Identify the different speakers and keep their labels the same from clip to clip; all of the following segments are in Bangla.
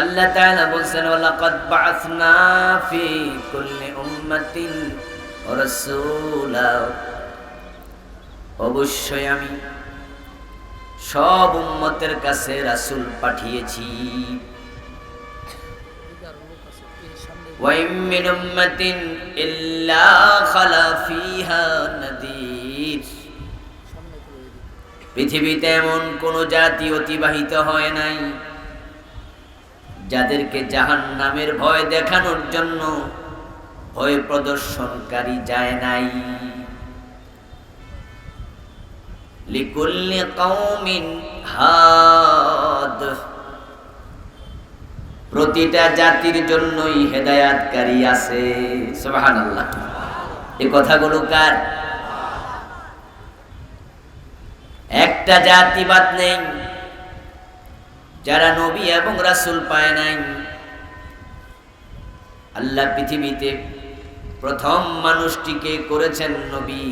Speaker 1: আল্লাহ তাআলা বলেন ওয়ালাকাদ বাআসনা ফি কুল্লি উম্মাতিন রাসূলা, অবশ্যই আমি সব উম্মতের কাছে রাসূল পাঠিয়েছি। ওয়া ইন মিন উম্মাতিন ইল্লা খালা ফিহা নাযীর, পৃথিবীতে এমন কোন জাতি অতিবাহিত হয় নাই যাদেরকে জাহান্নামের ভয় দেখানোর জন্য ভয় প্রদর্শনকারী যায় নাই। লিকুল্লি কওমিন হাদ, প্রতিটা জাতির জন্যই হেদায়াতকারী আছে। সুবহানাল্লাহ। এই কথাগুলো কার? একটা জাতি বাদ নেই যারা নবী এবং রাসূল পায় নাই। আল্লাহ পৃথিবীতে প্রথম মানুষটিকে করেছেন নবী।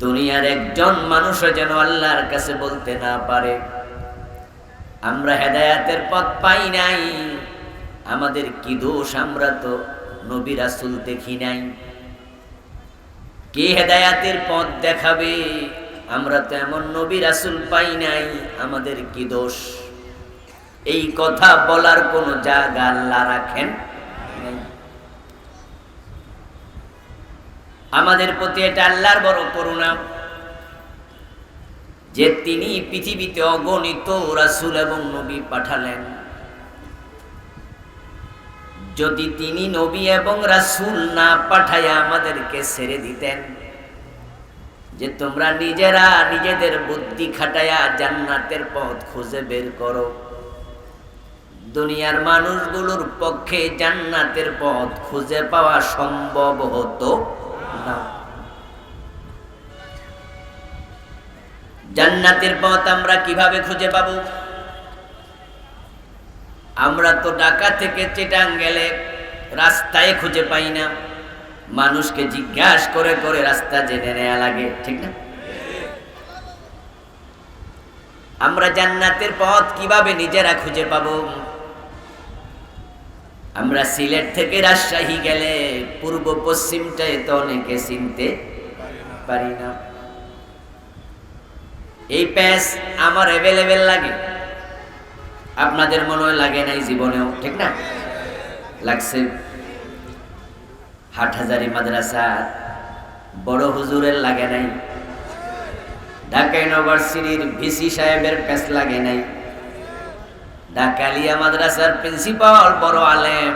Speaker 1: দুনিয়ার একজন মানুষও যেন আল্লাহর কাছে বলতে না পারে আমরা হেদায়াতের পথ পাই নাই, আমাদের কি দোষ, আমরা তো নবী রাসূল দেখি নাই। কে হেদায়াতের পথ দেখাবে? আমরা তো এমন নবী রাসূল পাই নাই, আমাদের কি দোষ? এই কথা বলার কোন জায়গা আল্লাহ রাখেন নাই। আমাদের প্রতি এটা আল্লাহর বড় করুণা যে তিনি পৃথিবীতে অগণিত রাসূল এবং নবী পাঠালেন। যদি তিনি নবী এবং রাসূল না পাঠায়া আমাদেরকে ছেড়ে দিতেন যে তোমরা নিজেরা নিজেদের বুদ্ধি খাটায়া জান্নাতের পথ খুঁজে বের করো, দুনিয়ার মানুষগুলোর পক্ষে জান্নাতের পথ খুঁজে পাওয়া সম্ভব হতো না। জান্নাতের পথ আমরা কিভাবে খুঁজে পাবো? আমরা তো ঢাকা থেকে চিটাং গেলে রাস্তায় খুঁজে পাই না, মানুষকে জিজ্ঞাসা করে করে রাস্তা জেনে নেওয়া লাগে, ঠিক না? আমরা জান্নাতের পথ কিভাবে নিজেরা খুঁজে পাবো? আমরা সিলেট থেকে রাজশাহী গেলে পূর্ব পশ্চিমটাই তো অনেকে চিনতে পারি না। এই প্যাচ আমার অ্যাভেলেবেল লাগে, আপনাদের মনে হয় লাগে নাই জীবনেও, ঠিক না? লাগছে। হাটহাজারী মাদ্রাসা বড় হুজুরের লাগে নাই, ঢাকা ইউনিভার্সিটির ভিসি সাহেবের প্যাচ লাগে নাই, ঢাকা আলিয়া মাদ্রাসার প্রিন্সিপাল বড় আলেম,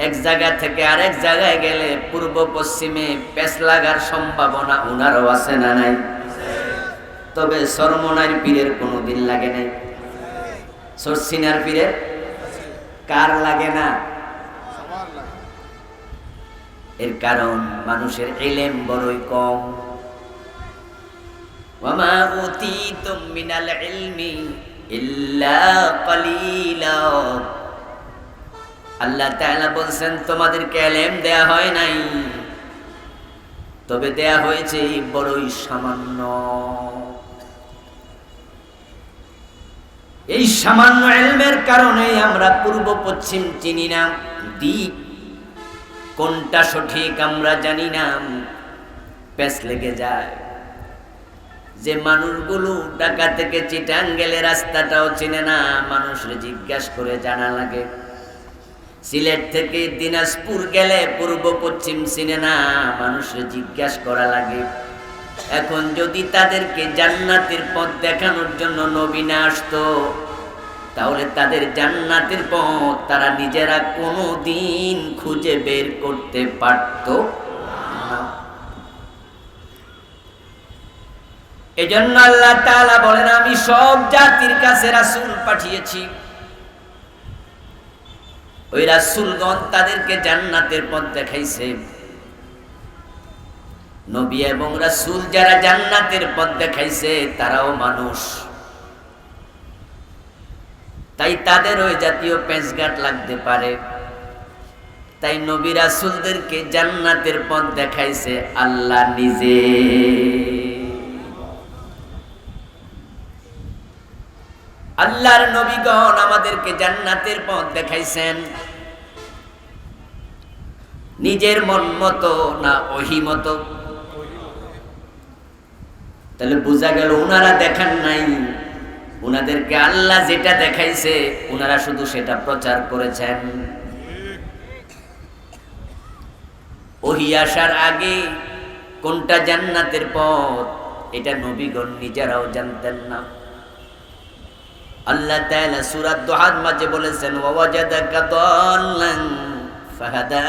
Speaker 1: এক জায়গা থেকে আরেক জায়গায় গেলে পূর্ব পশ্চিমে প্যাচ লাগার সম্ভাবনা উনারও আছে না নাই? তবে সরমনার পীরের কোনোদিন লাগে নাই। সরসিনার পীরের কার লাগে না? এর কারণ মানুষের ইলম বড়ই কম। ওয়ামা উতীতুম মিনাল ইলমি ইল্লা কালিলা, আল্লাহ তাআলা বলেন তোমাদেরকে ইলম দেয়া হয় নাই, তবে দেয়া হয়েছে বড়ই সামান্য। এই সামান্য ইলমের কারণে আমরা পূর্ব পশ্চিম চিনি না, দিক কোনটা সঠিক আমরা জানি না, প্যাচ লেগে যায়। যে মানুষগুলো ঢাকা থেকে চিটাং গেলে রাস্তাটাও চিনে না, মানুষরে জিজ্ঞাসা করে জানা লাগে। সিলেট থেকে দিনাজপুর গেলে পূর্ব পশ্চিম চিনে না, মানুষরে জিজ্ঞাসা করা লাগে। এখন যদি তাদেরকে জান্নাতের পথ দেখানোর জন্য নবী না আসতো, তাহলে তাদের জান্নাতের পথ তারা নিজেরা কোনোদিন খুঁজে বের করতে পারত না। এজন্য আল্লাহ তাআলা বলেন আমি সব জাতির কাছে রাসূল পাঠিয়েছি। ওই রাসূলগণ তাদেরকে জান্নাতের পথ দেখাইছে। নবী এবং রাসূল যারা জান্নাতের পথ দেখাইছে তারাও মানুষ, তাই তাদের ওই জাতীয় পেঁচগাট লাগতে পারে। তাই নবী রাসূলদেরকে জান্নাতের পথ দেখাইছে আল্লাহ নিজে। আল্লাহর নবীগণ আমাদেরকে জান্নাতের পথ দেখাইছেন, নিজের মন মতো না ওহি মতো। তাহলে বোঝা গেল উনারা দেখান নাই, উনাদেরকে আল্লাহ যেটা দেখাইছে উনারা শুধু সেটা প্রচার করেছেন। ওহি আসার আগে কোনটা জান্নাতের পথ এটা নবীগণ নিজেরাও জানতেন না। আল্লাহ তাআলা সূরা দুহার মাঝে বলেছেন, ওয়াজাদাকা দাল্লান ফাহাদা,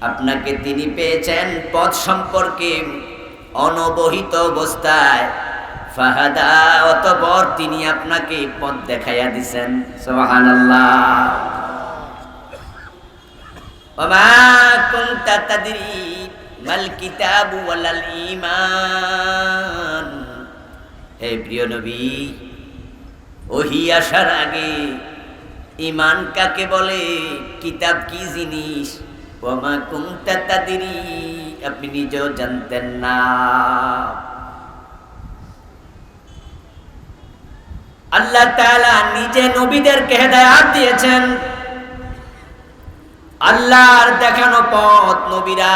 Speaker 1: আপনাকে তিনি পেয়েছেন পথ সম্পর্কে অনবহিত অবস্থায়, ফাহাদা অতঃপর তিনি আপনাকে পথ দেখাইয়া দিবেন। সুবহানাল্লাহ। ওমা কুনতা তাদরি মাল কিতাবু ওয়ালাল ঈমান, হে প্রিয় নবী, ওহী আসার আগে ঈমান কাকে বলে, কিতাব কি জিনিস, ওমা কুনতা তাদরি, আপনি নিজেও জানতেন না। আল্লাহ তাআলা নিজে নবীদেরকে হেদায়েত দিয়েছেন। আল্লাহর দেখানো পথ নবীরা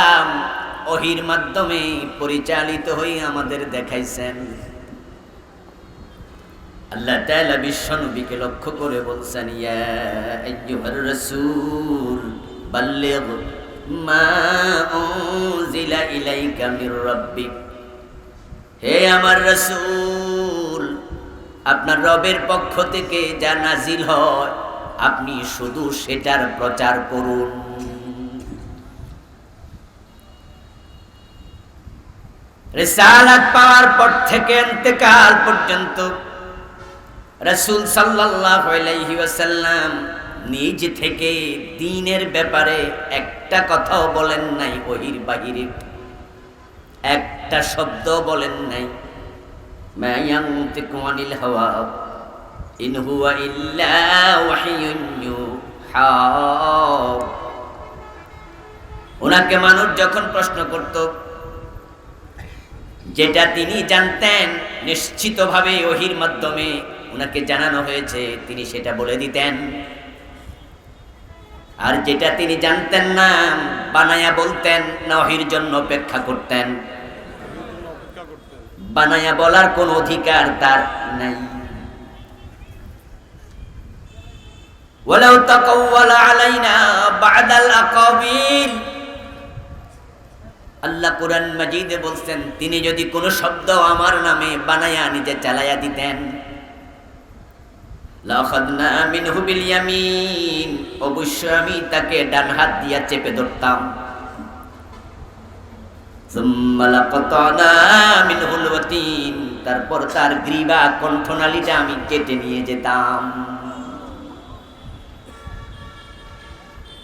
Speaker 1: ওহীর মাধ্যমে পরিচালিত হয়ে আমাদের দেখাইছেন। আল্লাহ তাআলা বিশ্ব নবীকে লক্ষ্য করে বলছেন, ইয়া আইয়ুহার রাসূল বাল্লিগ মা উনজিলা ইলাইকা মির রাব্বিক, হে আমার রাসূল, আপনার রবের পক্ষ থেকে যা নাজিল হয় আপনি শুধু সেটার প্রচার করুন। রিসালাত পাওয়ার পর থেকে ইন্তেকাল পর্যন্ত রাসূল সাল্লাল্লাহু আলাইহি ওয়াসাল্লাম নিজ থেকে দ্বীনের ব্যাপারে একটা কথাও বলেন নাই, ওহীর বাহিরে একটা শব্দ বলেন নাই। মা ইয়ানতিকু আনিল হাওয়া ইন হুয়া ইল্লা ওয়াহিয়ুন ইউহা। ওনাকে মানুষ যখন প্রশ্ন করত, যেটা তিনি জানতেন নিশ্চিতভাবে ওহীর মাধ্যমে ওনাকে জানানো হয়েছে, তিনি সেটা বলে দিতেন। আর যেটা তিনি জানতেন না বানায়া বলতেন না, ওহীর জন্য অপেক্ষা করতেন। বানায়া বলার কোন অধিকার তার নাই। ওয়ালাউ তাকাওয়ালা আলাইনা বা'দাল আকাবিল, আল্লাহ কুরআন মাজিদে বলছেন, তিনি যদি কোন শব্দ আমার নামে বানায়া নিজে চালায়া দিতেন, লাখাদনা মিনহু বিল ইয়ামিন, অবশ্যই আমি তাকে ডান হাত দিয়া চেপে ধরতাম। সুম্মা লাকাতানা মিনহুল ওয়াতিন, তারপর তার গ্রীবা কণ্ঠনালীটা আমি কেটে নিয়ে যেতাম।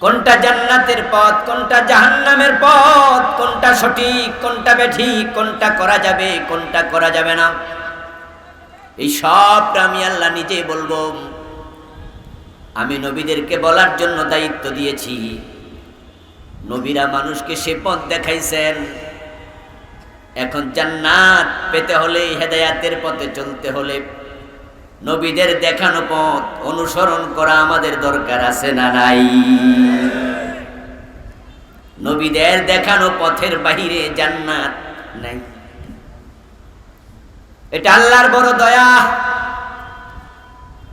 Speaker 1: কোনটা জান্নাতের পথ, কোনটা জাহান্নামের পথ, কোনটা সঠিক, কোনটা বেঠিক, কোনটা করা যাবে, কোনটা করা যাবে না, এই সবটা আমি আল্লাহ নিজেই বলবো। আমি নবীদেরকে বলার জন্য দায়িত্ব দিয়েছি। নবীরা মানুষকে সে পথ দেখাইছেন। এখন জান্নাত পেতে হলে, হেদায়েতের পথে চলতে হলে নবীদের দেখানো পথ অনুসরণ করা আমাদের দরকার আছে না নাই? নবীদের দেখানো পথের বাহিরে জান্নাত নাই। এটা আল্লাহর বড় দয়া।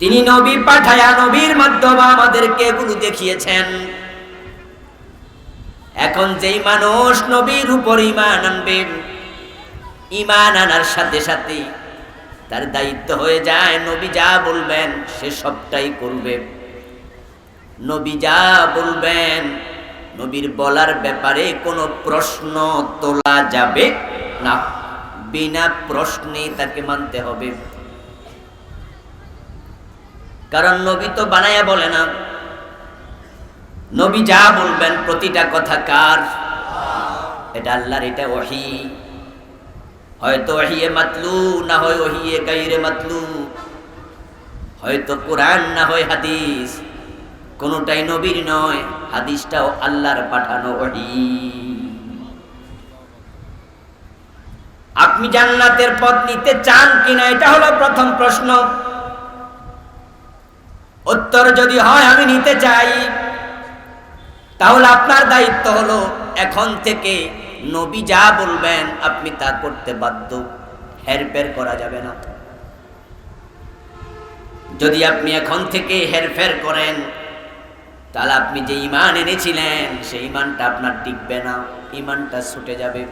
Speaker 1: তিনি নবী পাঠায়া নবীর মাধ্যমে আমাদেরকে এগুলো দেখিয়েছেন। এখন যেই মানুষ নবীর উপর ঈমান আনবে, ঈমান আনার সাথে সাথে তার দায়িত্ব হয়ে যায় নবী যা বলবেন সে সবটাই করবে। নবী যা বলবেন, নবীর বলার ব্যাপারে কোনো প্রশ্ন তোলা যাবে না, বিনা প্রশ্নে তাকে মানতে হবে। কারণ নবী তো বানায়া বলে না, নবী যা বলবেন প্রতিটা কথা কার? এটা আল্লাহর, এটা ওহী। হয়তো ওহিয়ে মাতলু, না হয় ওহিয়ে গায়রে মাতলু, হয়তো কোরআন না হয় হাদিস, কোনটাই নবীর নয়, হাদিসটাও আল্লাহর পাঠানো ওহী। আপনি জান্নাতের পথ নিতে চান কিনা, এটা হলো প্রথম প্রশ্ন। উত্তর যদি হয় আমি নিতে চাই, তাহলে আপনার দায়িত্ব হলো এখন থেকে নবী যা বলবেন আপনি তা করতে বাধ্য, হেরফের করা যাবে না। যদি আপনি এখন থেকে হেরফের করেন, তাহলে আপনি যে ঈমান এনেছিলেন সেই ঈমানটা আপনার টিকবে না, ঈমানটা ছুটে যাবে।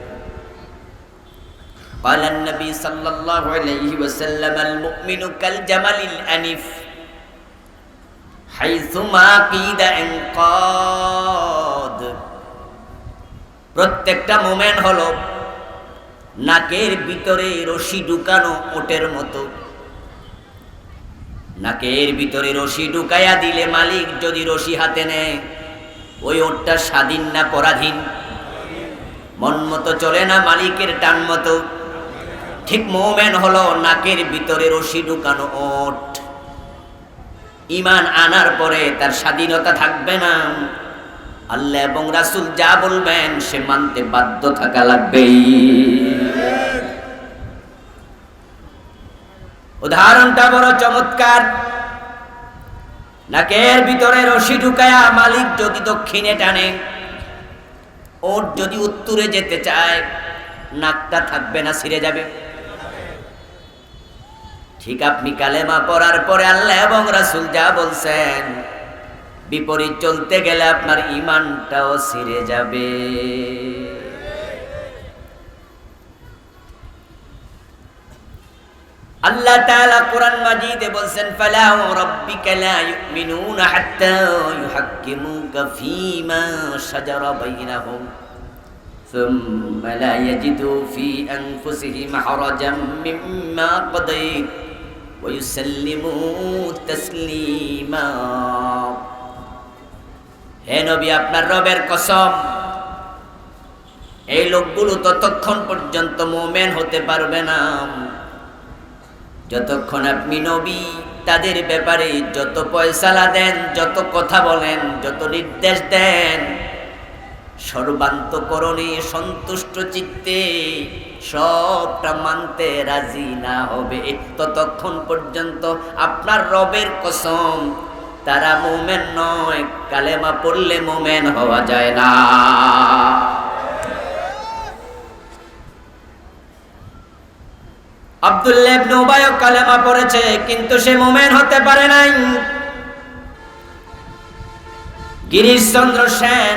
Speaker 1: قال النبي صلى الله عليه وسلم المؤمن كالجمل الأنف حيثما قيد انقاد। প্রত্যেকটা মুমিন হলো নাকের ভিতরে রশি ঢুকানো ওটের মতো। নাকের ভিতরে রশি ঢুকাইয়া দিলে মালিক যদি রশি হাতে নেয়, ওই ওটটা স্বাধীন না পরাধীন? মন মতো চলে না, মালিকের টান মতো। ঠিক মুমিন হলো নাকের ভিতরে রশি ঢুকানো ওট। ঈমান আনার পরে তার স্বাধীনতা থাকবে না, আল্লাহ এবং রাসূল যা বলবেন সে মানতে বাধ্য থাকা লাগবে। উদাহরণটা বড় চমৎকার। নাকের ভিতরে রশি ঢুকায়া মালিক যদি দক্ষিণে টানে, ওট যদি উত্তরে যেতে চায়, নাকটা থাকবে না, ছিঁড়ে যাবে। ঠিক আপনি কালেমা পড়ার পরে আল্লাহ এবং রাসূল যা বলছেন বিপরীত চলতে গেলে আপনার ঈমানটাও ছিঁড়ে যাবে। আল্লাহ তাআলা কোরআন মাজিদে বলছেন, ফালা রাব্বিকা লা ইউমিনুনা হাত্তা ইউহাক্কিমুকা ফীমা শাজারা বাইনাহুম সুম্মা লা ইয়াজিদু ফী আনফুসিহিম হারাজাম মিম্মা কাদাইত ওয়া ইউসাল্লিমু তাসলিমা। হে নবী, আপনার রবের কসম, এই লোকগুলো ততক্ষণ পর্যন্ত মুমিন হতে পারবে না যতক্ষণ আপনি নবী তাদের ব্যাপারে যত ফয়সালা দেন, যত কথা বলেন, যত নির্দেশ দেন, সর্বান্তকরণে সন্তুষ্ট চিত্তে সবটা মানতে রাজি না হবে, ততক্ষণ পর্যন্ত আপনার রবের কসম তারা মুমিন নয়। কালেমা পড়লে মুমিন হওয়া যায় না। আব্দুল্লাহ ইবনে উবাই কালেমা পড়েছে, কিন্তু সে মুমিন হতে পারে নাই। গিরিশচন্দ্র সেন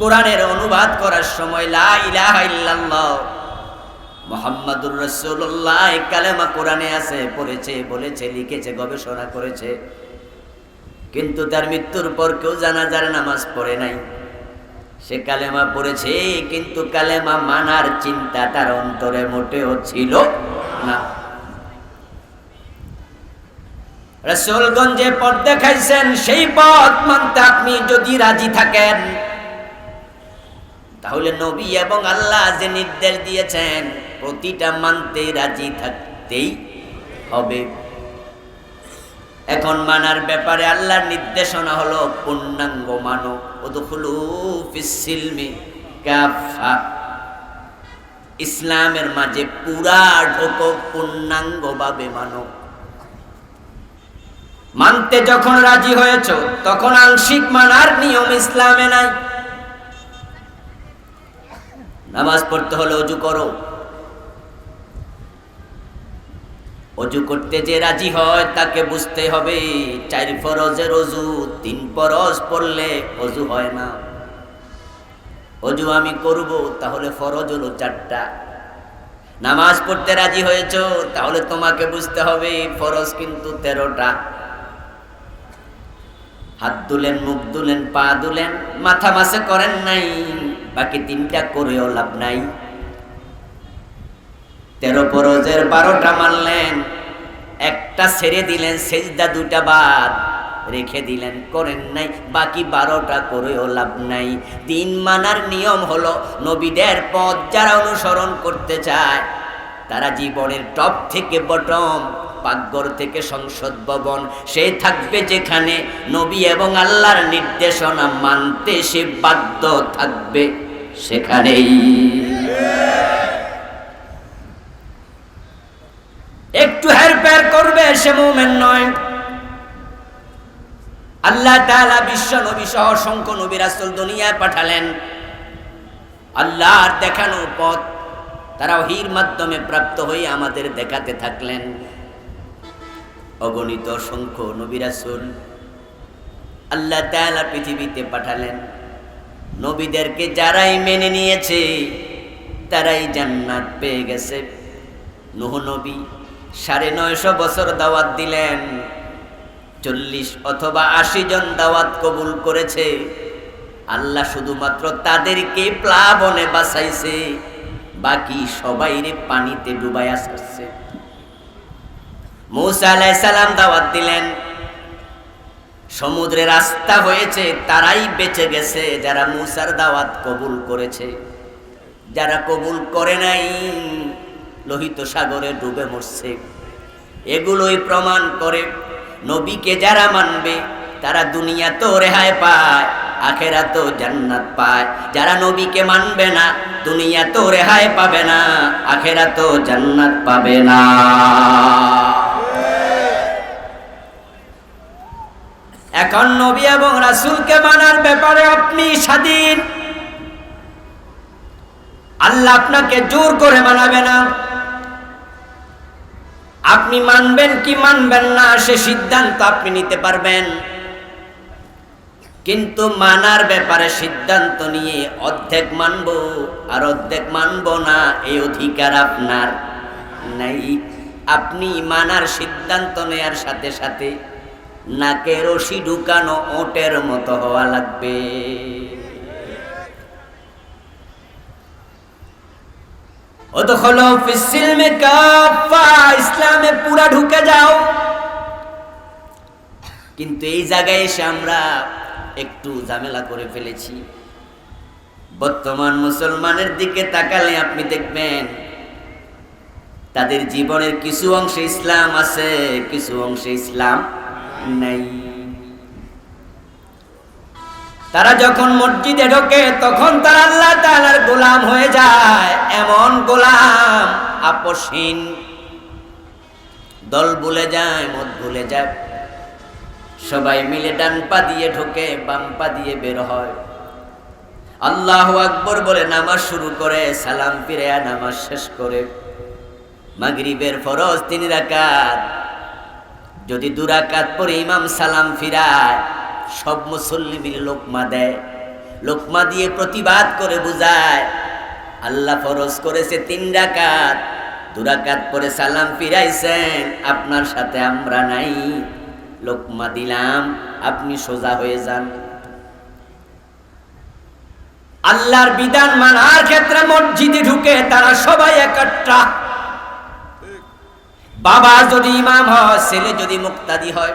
Speaker 1: কোরআনের অনুবাদ করার সময় লা ইলাহা ইল্লাল্লাহ মুহাম্মাদুর রাসূলুল্লাহ কালেমা কোরআনে আছে, পড়েছে, বলেছে, লিখেছে, গবেষণা করেছে, কিন্তু তার মৃত্যুর পর কেউ জানাজার নামাজ পড়ে নাই। সে কালেমা পড়েছে, কিন্তু কালেমা মানার চিন্তা তার অন্তরে মোটেও ছিল না। রাসূলগঞ্জ যে পথ দেখাইছেন সেই পথ মানতে আপনি যদি রাজি থাকেন, তাহলে নবী এবং আল্লাহ যে নির্দেশ দিয়েছেন প্রতিটা মানতে রাজি থাকতেই হবে। এখন মানার ব্যাপারে আল্লাহর নির্দেশনা হলো পূর্ণাঙ্গ মানো, উদখুলু ফিস সিলমি কাফা, ইসলামের মাঝে পুরা ঢোকো, পূর্ণাঙ্গভাবে মানো। মানতে যখন রাজি হয়েছো তখন আংশিক মানার নিয়ম ইসলামে নাই। নামাজ পড়তে হলে ওযু করো, ওযু করতে যে রাজি হয় তাকে বুঝতে হবে 4 ফরজের ওযু 3 ফরজ পড়লে ওযু হয় না। ওযু আমি করব, তাহলে ফরজ হলো 4টা। নামাজ পড়তে রাজি হয়েছো, তাহলে তোমাকে বুঝতে হবে ফরজ কিন্তু 13টা। হাত দুলেন, মুখ দুলেন, পা দুলেন, মাথা মাসে করেন নাই, বাকি 3টা করেও লাভ নাই। 13 ফরজের 12টা মানলেন, একটা ছেড়ে দিলেন, সেজদা 2টা বাদ রেখে দিলেন, করেন নাই, বাকি 12টা করেও লাভ নাই। 3 মানার নিয়ম হলো নবীদের পথ যারা অনুসরণ করতে চায় তারা জীবনের টপ থেকে বটম, পাকঘর থেকে সংসদ ভবন, সে থাকবে যেখানে নবী এবং আল্লাহর নির্দেশনা মানতে সে বাধ্য থাকবে সেখানেই। সে মুমিন নয়। আল্লাহ তাআলা বিশ্ব নবী সহ অসংখ্য নবী রাসূল দুনিয়ায় পাঠালেন। আল্লাহর দেখানো পথ তারা ওহীর মাধ্যমে প্রাপ্ত হয়ে আমাদের দেখাতে থাকলেন। অগণিত অসংখ্য নবী রাসূল আল্লাহ তাআলা পৃথিবীতে পাঠালেন। নবীদেরকে যারাই মেনে নিয়েছে তারাই জান্নাত পেয়ে গেছে। নূহ নবী ৯৫০ বছর দাওয়াত দিলেন, ৪০ অথবা ৮০ জন দাওয়াত কবুল করেছে। আল্লাহ শুধুমাত্র তাদেরকে প্লাবনে বাঁচাইছে, বাকি সবাইরে পানিতে ডুবাইয়া ছাড়ছে। মূসা আলাইহিস সালাম দাওয়াত দিলেন, সমুদ্রে রাস্তা হয়েছে, তারাই বেঁচে গেছে যারা মূসার দাওয়াত কবুল করেছে। যারা কবুল করে নাই লোহিত সাগরে ডুবে মরছে। এগুলোই প্রমাণ করে নবীকে যারা মানবে তারা দুনিয়াতেও রেহাই পায়, আখিরাতেও জান্নাত পায়। যারা নবীকে মানবে না দুনিয়াতেও রেহাই পাবে না, আখিরাতেও জান্নাত পাবে না। এখন নবী এবং রাসূলকে মানার ব্যাপারে আপনি স্বাধীন। আল্লাহ আপনাকে জোর করে মানাবে না। আপনি মানবেন কি মানবেন না সে সিদ্ধান্ত আপনি নিতে পারবেন, কিন্তু মানার ব্যাপারে সিদ্ধান্ত নিয়ে অর্ধেক মানব আর অর্ধেক মানব না এই অধিকার আপনার নাই। আপনি মানার সিদ্ধান্ত নেয়ার সাথে সাথে নাকে রশি ঢুকানো ওটের মতো হওয়া লাগবে। ওদখুলু ফিস-সিলমি কাফা, ইসলামে পুরা ঢুকে যাও। কিন্তু এই জায়গায় এসে আমরা একটু ঝামেলা করে ফেলেছি। বর্তমান মুসলমানের দিকে তাকালে আপনি দেখবেন তাদের জীবনের কিছু অংশে ইসলাম আছে, কিছু অংশে ইসলাম নাই। তারা যখন মসজিদে ঢোকে তখন তারা আল্লাহ তাআলার গোলাম হয়ে যায়। এমন গোলাম আপসহীন, দল ভুলে যায়, মত ভুলে যায়। সবাই মিলে ডান পা দিয়ে ঢোকে, বাম পা দিয়ে বের হয়। আল্লাহু আকবার বলে নামাজ শুরু করে, সালাম ফিরে নামাজ শেষ করে। মাগরিবের ফরজ ৩ রাকাত, যদি ২ রাকাত পরে ইমাম সালাম ফিরায় সব মুসল্লি মিলে লোকমা দেয়। লোকমা দিয়ে প্রতিবাদ করে বুঝায় আল্লাহ ফরজ করেছে ৩ রাকাত, ২ রাকাত পরে সালাম ফিরাইছেন, আপনার সাথে আমরা নাই। লোকমা দিলাম, আপনি সোজা হয়ে যান। আল্লাহর বিধান মানার ক্ষেত্রে মসজিদে ঢুকে তারা সবাই একট্টা। বাবা যদি ইমাম হয়, ছেলে যদি মুক্তাদি হয়,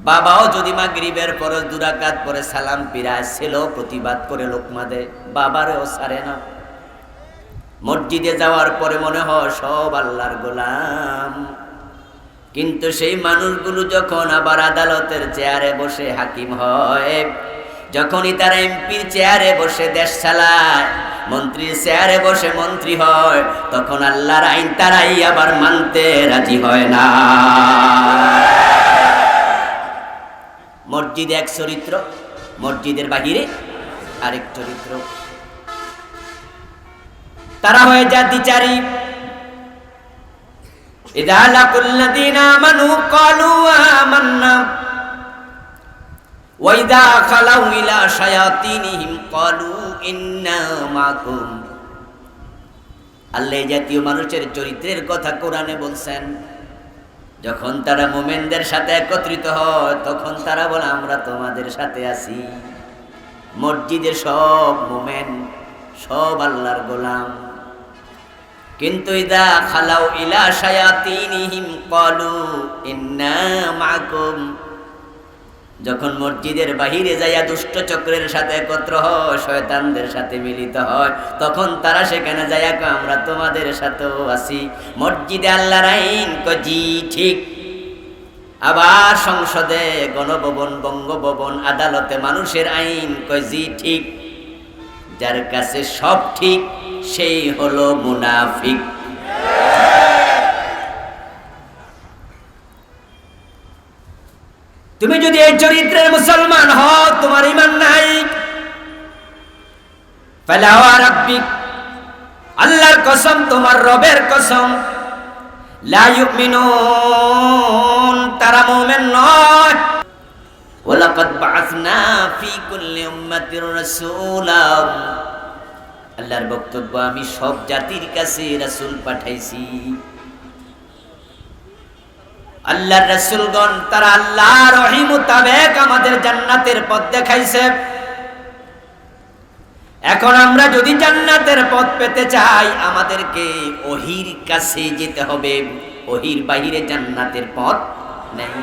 Speaker 1: বাবাও যদি মাগরিবের পরে ২ রাকাত পরে সালাম ফিরায়, ছেলেও প্রতিবাদ করে লোকমা দেয়, বাবারেও ছাড়ে না। মসজিদে যাওয়ার পরে মনে হয় সব আল্লাহর গোলাম। কিন্তু সেই মানুষগুলো যখন আবার আদালতের চেয়ারে বসে হাকিম হয়, যখনই তারা এমপির চেয়ারে বসে দেশ চালায়, মন্ত্রীর চেয়ারে বসে মন্ত্রী হয়, তখন আল্লাহর আইন তারাই আবার মানতে রাজি হয় না। মসজিদে এক চরিত্র, মসজিদের বাহিরে আরেক চরিত্র। তারা হয়ে যায় দ্বিচারী। ইযা লাকুল্লাযীনা আমানু ক্বালু আমান্না ওয়া ইযা খালাউ ইলা শায়াতিনিহিম ক্বালু ইন্না মাকুম। আল্লাহ জাতীয় মানুষের চরিত্রের কথা কোরআনে বলছেন। যখন তারা মুমিনদের সাথে একত্রিত হয় তখন তারা বলে আমরা তোমাদের সাথে আছি। মসজিদে সব মুমিন, সব আল্লাহর গোলাম। কিন্তু ইদা খালাউ ইলা শায়াতিনিহিম ক্বালু ইন্না মাকুম, যখন মসজিদের বাহিরে যাইয়া দুষ্ট চক্রের সাথে একত্র হয়, শয়তানদের সাথে মিলিত হয়, তখন তারা সেখানে যাইয়া কয় আমরা তোমাদের সাথেও আছি। মসজিদে আল্লাহর আইন কয় জি ঠিক, আবার সংসদে, গণভবন, বঙ্গভবন, আদালতে মানুষের আইন কয় জি ঠিক। যার কাছে সব ঠিক সেই হলো মুনাফিক। তুমি যদি এই চরিত্রের মুসলমান হও, তোমার ঈমান নাই। ফালা ওয়া রাব্বিক, আল্লাহর কসম, তোমার রবের কসম, লা ইউমিনুন, তারা মুমিন নয়। ওয়ালাকাদ বাআসনা ফি কুল্লি উম্মাতির রাসূলা, আল্লাহর বক্তব্য, আমি সব জাতির কাছে রাসূল পাঠাইছি। আল্লাহর রাসূলগণ তারা আল্লাহর ওহী মোতাবেক আমাদের জান্নাতের পথ দেখাইছে। এখন আমরা যদি জান্নাতের পথ পেতে চাই, আমাদেরকে ওহীর কাছে যেতে হবে। ওহীর বাইরে জান্নাতের পথ নেই।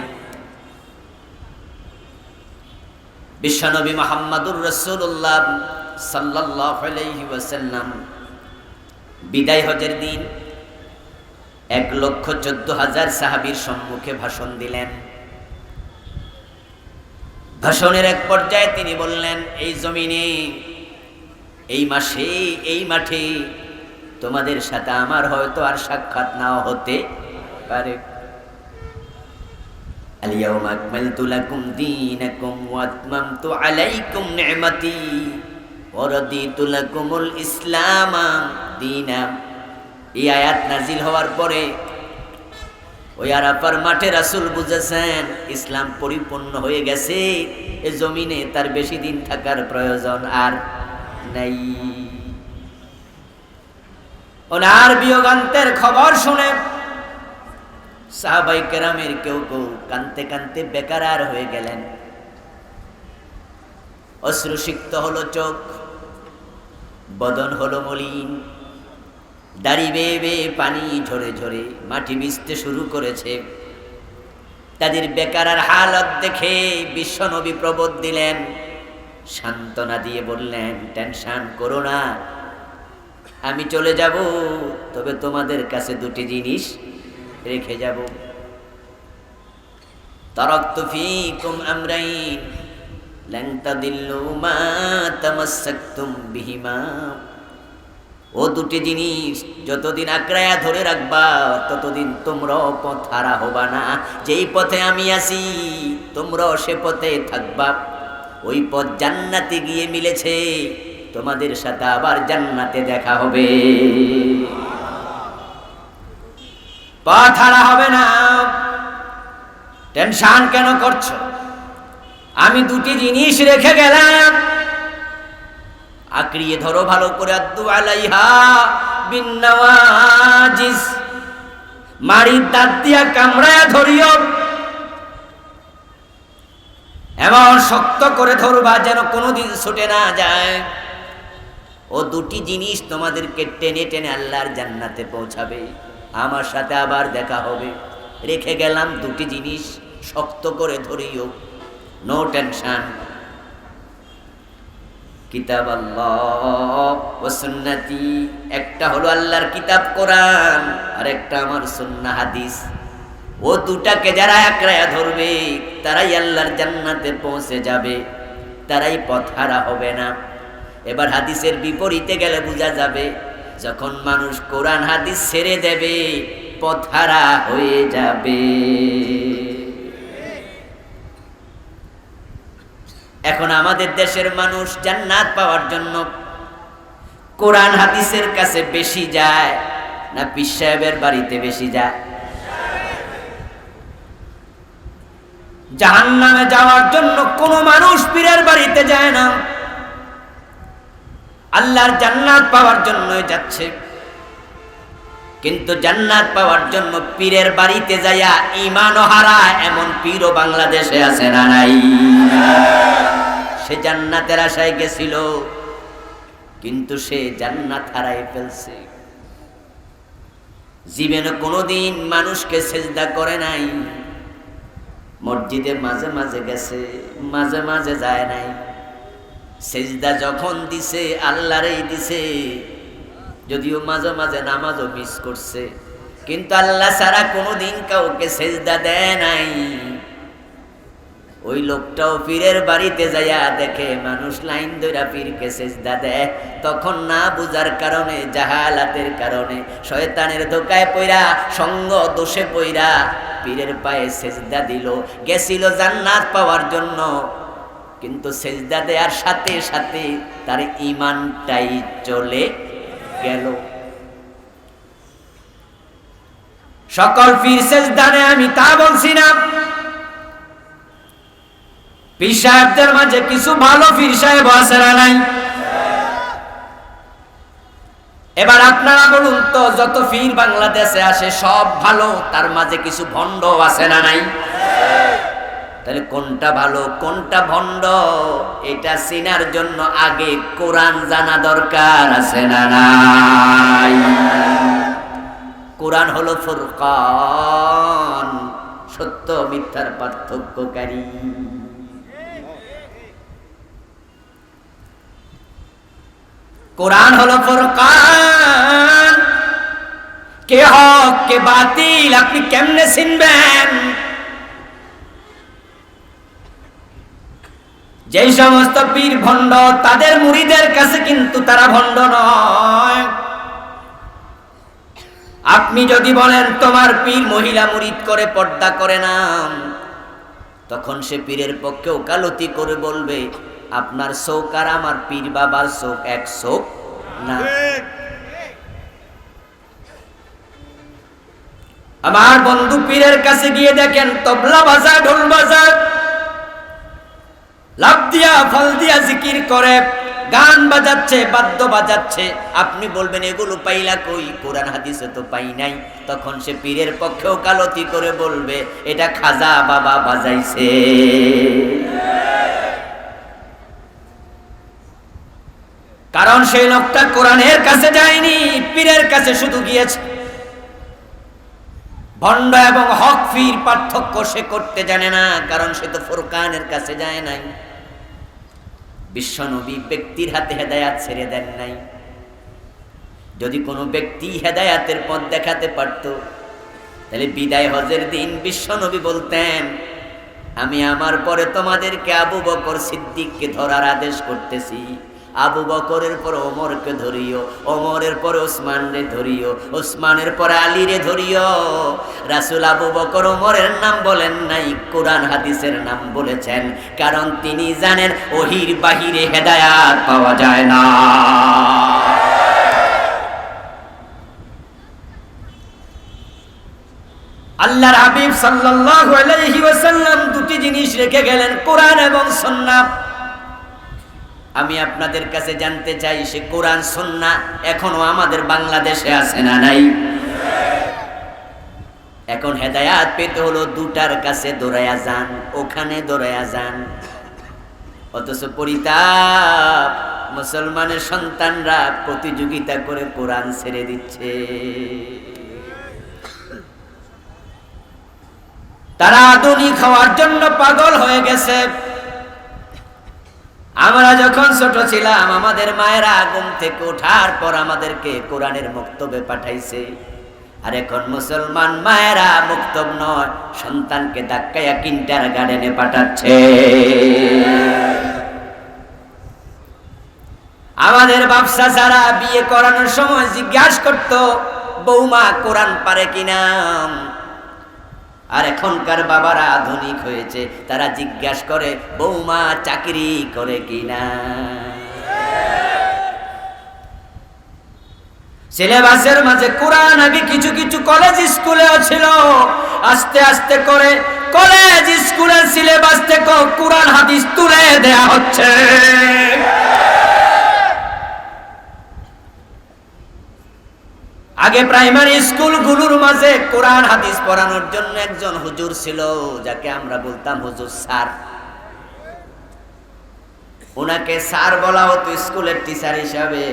Speaker 1: বিশ্বনবী মুহাম্মদুর রাসূলুল্লাহ সাল্লাল্লাহু আলাইহি ওয়াসাল্লাম বিদায় হজের দিন 1,14,000 সাহাবীর সম্মুখে ভাষণ দিলেন। ভাষণের এক পর্যায়ে তিনি বললেন, এই জমিনে, এই মাসে, এই মাঠে তোমাদের সাথে আমার হয়তো আর সাক্ষাৎ নাও হতে পারে। আল-ইয়াওমা আকমালতু লাকুম দীনাকুম ওয়া আতমামতু আলাইকুম নি'মাতি ওয়া রাদিতু লাকুমুল ইসলাম দীনা। এই আয়াত নাজিল হওয়ার পরে ওই আরাফার মাঠে রাসূল বুঝেছেন ইসলাম পরিপূর্ণ হয়ে গেছে, এই জমিনে তার বেশি দিন থাকার প্রয়োজন আর নাই। ওনার বিয়োগান্তের খবর শুনে সাহাবায়ে কেরামের কেউ কেউ কাঁদতে কাঁদতে বেকারার হয়ে গেলেন। অশ্রুসিক্ত হলো চোখ, বদন হলো মলিন, দাড়ি বেয়ে বেয়ে পানি ঝরে ঝরে মাটি ভিজতে শুরু করেছে। তাদের বেকারার হালত দেখে বিশ্বনবী প্রবোধ দিলেন, সান্ত্বনা দিয়ে বললেন, টেনশন করো না, আমি চলে যাব, তবে তোমাদের কাছে দুটি জিনিস রেখে যাব। তারাকতু ফীকুম আমরাইন লান তাদিল্লু মা তামাসসাকতুম বিহিমা। ও দুটি জিনিস যতদিন আঁকড়ায়া ধরে রাখবা, ততদিন তোমরাও পথ হারা হবা না। যেই পথে আমি আছি তোমরাও সে পথে থাকবা। ওই পথ জান্নাতে গিয়ে মিলেছে, তোমাদের সাথে আবার জান্নাতে দেখা হবে, পথ হারা হবে না। টেনশন কেন করছো? আমি দুটি জিনিস রেখে গেলাম, আঁকড়িয়ে ধরো ভালো করে। আদ্দু আলাইহা বিন্নাওয়াজিস, মাড়ির দাঁত দিয়া কামড়ায়া ধরিও, এমন শক্ত করে ধরবা যেন কোনোদিন ছুটে না যায়। ও দুটি জিনিস তোমাদেরকে টেনে টেনে আল্লাহর জান্নাতে পৌঁছাবে, আমার সাথে আবার দেখা হবে। রেখে গেলাম দুটি জিনিস, শক্ত করে ধরিও, নো টেনশন। কিতাব আল্লাহ ওয়া সুন্নতি, একটা হলো আল্লাহর কিতাব কোরআন, আর একটা আমার সুন্নাহ হাদিস। ও দুটাকে যারা আঁকড়ায়া ধরবে তারাই আল্লাহর জান্নাতে পৌঁছে যাবে, তারাই পথ হারা হবে না। এবার হাদিসের বিপরীতে গেলে বোঝা যাবে, যখন মানুষ কোরআন হাদিস ছেড়ে দেবে পথ হারা হয়ে যাবে। এখন আমাদের দেশের মানুষ জান্নাত পাওয়ার জন্য কোরআন হাদিসের কাছে বেশি যায় না পীর সাহেবের বাড়িতে বেশি যায়? জাহান্নামে যাওয়ার জন্য কোনো মানুষ পীরের বাড়িতে যায় না, আল্লাহর জান্নাত পাওয়ার জন্যই যাচ্ছে। কিন্তু জান্নাত পাওয়ার জন্য পীরের বাড়িতে যাইয়া ঈমানও হারায় এমন পীরও বাংলাদেশে আছে না নাই? সে জান্নাতের আশায় গেছিল, কিন্তু সে জান্নাত হারাই ফেলছে। জীবনে কোনোদিন মানুষকে সেজদা করে নাই, মসজিদে মাঝে মাঝে গেছে, মাঝে মাঝে যায় নাই। সেজদা যখন দিছে আল্লাহরই দিছে, যদিও মাঝে মাঝে নামাজও মিস করছে, কিন্তু আল্লাহ ছাড়া কোনোদিন কাউকে সেজদা দেয় নাই। ওই লোকটাও পীরের বাড়িতে যাইয়া দেখে মানুষ লাইন ধইরা পীরকে সেজদা দেয়, তখন না বুঝার কারণে, জাহালাতের কারণে, শয়তানের ধোকায় পইরা, সঙ্গ দোষে পইরা পীরের পায়ে সেজদা দিল, গেছিল জান্নাত পাওয়ার জন্য, কিন্তু সেজদা দেওয়ার সাথে সাথে তার ঈমানটাই চলে গেল। সকল পীর সেজদা নেয় আমি তা বলছি না, পীর সাহেবদের মাঝে কিছু ভালো পীর সাহেব আছে না নাই? এবার আপনারা বলুন তো, যত পীর বাংলাদেশে আসে সব ভালো, তার মাঝে কিছু ভণ্ড আছে না নাই? তাহলে কোনটা ভালো কোনটা ভণ্ড এটা চেনার জন্য আগে কোরআন জানা দরকার আছে না নাই? কোরআন হলো ফুরকান, সত্য মিথ্যার পার্থক্যকারী। কোরআন হলো ফুরকান, কে হক কে বাতিল আপনি কেমনে চিনবেন? যেই সমস্ত পীর ভণ্ড তাদের মুরিদের কাছে কিন্তু তারা ভণ্ড নয়। আপনি যদি বলেন তোমার পীর মহিলা মুরিদ করে পর্দা করে না, তখন সে পীরের পক্ষে ওকালতি করে বলবে আপনার চোখ আর আমার পীর বাবার চোখ এক চোখ না। আমার বন্ধু পীরের কাছে গিয়ে দেখেন তবলা বাজা ঢোল বাজা লাফ দিয়া ফল দিয়া জিকির করে, গান বাজাচ্ছে বাদ্য বাজাচ্ছে, আপনি বলবেন এগুলো পাইলা কই? কোরআন হাদিসে তো পাই নাই। তখন সে পীরের পক্ষে ওকালতি করে বলবে এটা খাজা বাবা বাজাইছে। কারণ সেই লোকটা কোরআনের কাছে যায়নি, পীরের কাছে শুধু গিয়েছে। ভণ্ড এবং হক পীর পার্থক্য সে করতে জানে না, কারণ সে তো ফুরকানের কাছে যায় নাই। বিশ্বনবী ব্যক্তির হাতে হেদায়াত ছেড়ে দেন নাই। যদি কোনো ব্যক্তি হেদায়াতের পথ দেখাতে পারত, তাহলে বিদায় হজের দিন বিশ্বনবী বলতেন আমি আমার পরে তোমাদেরকে আবু বকর সিদ্দিককে ধরার আদেশ করতেছি, আবু বকরের পর ওমরকে ধরিও, ওমরের পর ওসমানরে ধরিও, ওসমানের পর আলীরে ধরিও। রাসূল আবু বকর ওমরের নাম বলেন নাই, কোরআন হাদিসের নাম বলেছেন, কারণ তিনি জানেন ওহির বাহিরে হেদায়াত পাওয়া যায় না। আল্লাহর হাবিব সাল্লাল্লাহু আলাইহি ওয়াসাল্লাম দুটি জিনিস রেখে গেলেন, কোরআন এবং সুন্নাহ। আমি আপনাদের কাছে জানতে চাই সে কোরআন সুন্নাহ এখনো আমাদের বাংলাদেশে আছে না নাই? এখন হেদায়াত পেতে হলো দুটার কাছে দৌড়ায়া যান, ওখানে দৌড়ায়া যান। অথচ পরিতাপ, মুসলমানের সন্তানরা প্রতিযোগিতা করে কোরআন ছেড়ে দিচ্ছে। তারা আধুনিক হওয়ার জন্য পাগল হয়ে গেছে। আমরা যখন ছোট ছিলাম আমাদের মায়েরা ঘুম থেকে ওঠার পর আমাদেরকে কোরআনের মক্তবে পাঠাইছে, আর এখন মুসলমান মায়েরা মক্তব নয়, সন্তানকে ধাক্কায়া কিন্ডারগার্টেনে পাঠাচ্ছে। আমাদের বাপসা যারা বিয়ে করানোর সময় জিজ্ঞাসা করত বৌমা কোরআন পারে কিনা, আর এখনকার বাবারা আধুনিক হয়েছে, তারা জিজ্ঞাসা করে বৌমা চাকরি করে কিনা। সিলেবাসের মাঝে কোরআন আগে কিছু কিছু কলেজ স্কুলেও ছিল, আস্তে আস্তে করে কলেজ স্কুলের সিলেবাস থেকে কোরআন হাদিস তুলে দেয়া হচ্ছে। আগে প্রাইমারি স্কুলগুলোর মাঝে কোরআন হাদিস পড়ানোর জন্য একজন হুজুর ছিল, যাকে আমরা বলতাম হুজুর স্যার। ওনাকে স্যার বলা হতো স্কুলের টিচার হিসাবে,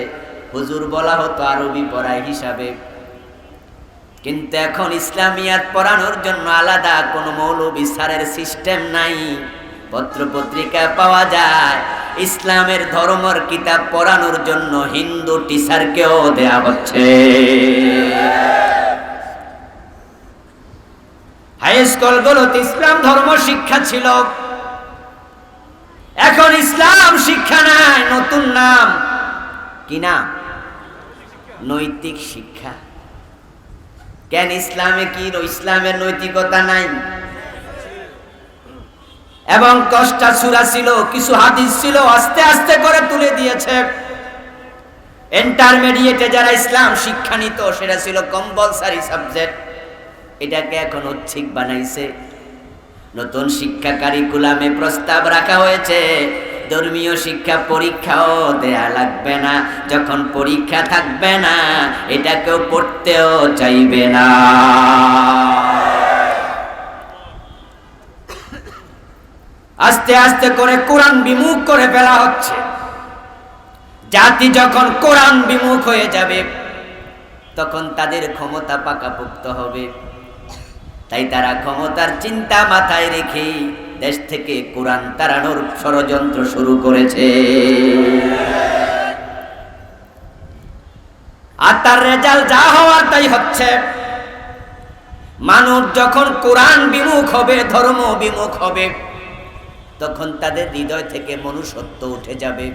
Speaker 1: হুজুর বলা হতো আরবি পড়ায় হিসাবে। কিন্তু এখন ইসলামিয়াত পড়ানোর জন্য আলাদা কোনো মৌলবী স্যারের সিস্টেম নাই। পত্র পত্রিকা পাওয়া যায়, ইসলামের ধর্মের কিতাব পড়ানোর জন্য হিন্দু টিচারকেও দেয়া হচ্ছে। হাই স্কুলগুলোতে ইসলাম ধর্ম শিক্ষা ছিল, এখন ইসলাম শিক্ষা নাই, নতুন নাম কি নাম? নৈতিক শিক্ষা। কেন ইসলামে কি ইসলামের নৈতিকতা নাই? এবং 10টা সূরা ছিল, কিছু হাদিস ছিল, আস্তে আস্তে করে তুলে দিয়েছে। ইন্টারমিডিয়েটে যারা ইসলাম শিক্ষা নিত সেটা ছিল কম্পালসারি সাবজেক্ট, এটাকে এখন ঐচ্ছিক বানাইছে। নতুন শিক্ষা কারিকুলামে প্রস্তাব রাখা হয়েছে ধর্মীয় শিক্ষা পরীক্ষাও দেয়া লাগবে না। যখন পরীক্ষা থাকবে না, এটা কেউ পড়তেও চাইবে না। আস্তে আস্তে করে কোরআন বিমুখ করে ফেলা হচ্ছে। জাতি যখন কোরআন বিমুখ হয়ে যাবে, তখন তাদের ক্ষমতা পাকাপোক্ত হবে। তাই তারা ক্ষমতার চিন্তা মাথায় রেখে দেশ থেকে কোরআন তাড়ানোর ষড়যন্ত্র শুরু করেছে। আর তার রেজাল্ট যা হওয়ার তাই হচ্ছে। মানুষ যখন কোরআন বিমুখ হবে, ধর্ম বিমুখ হবে, তখন তাদের হৃদয় থেকে মনুষ্যত্ব উঠে যাবে।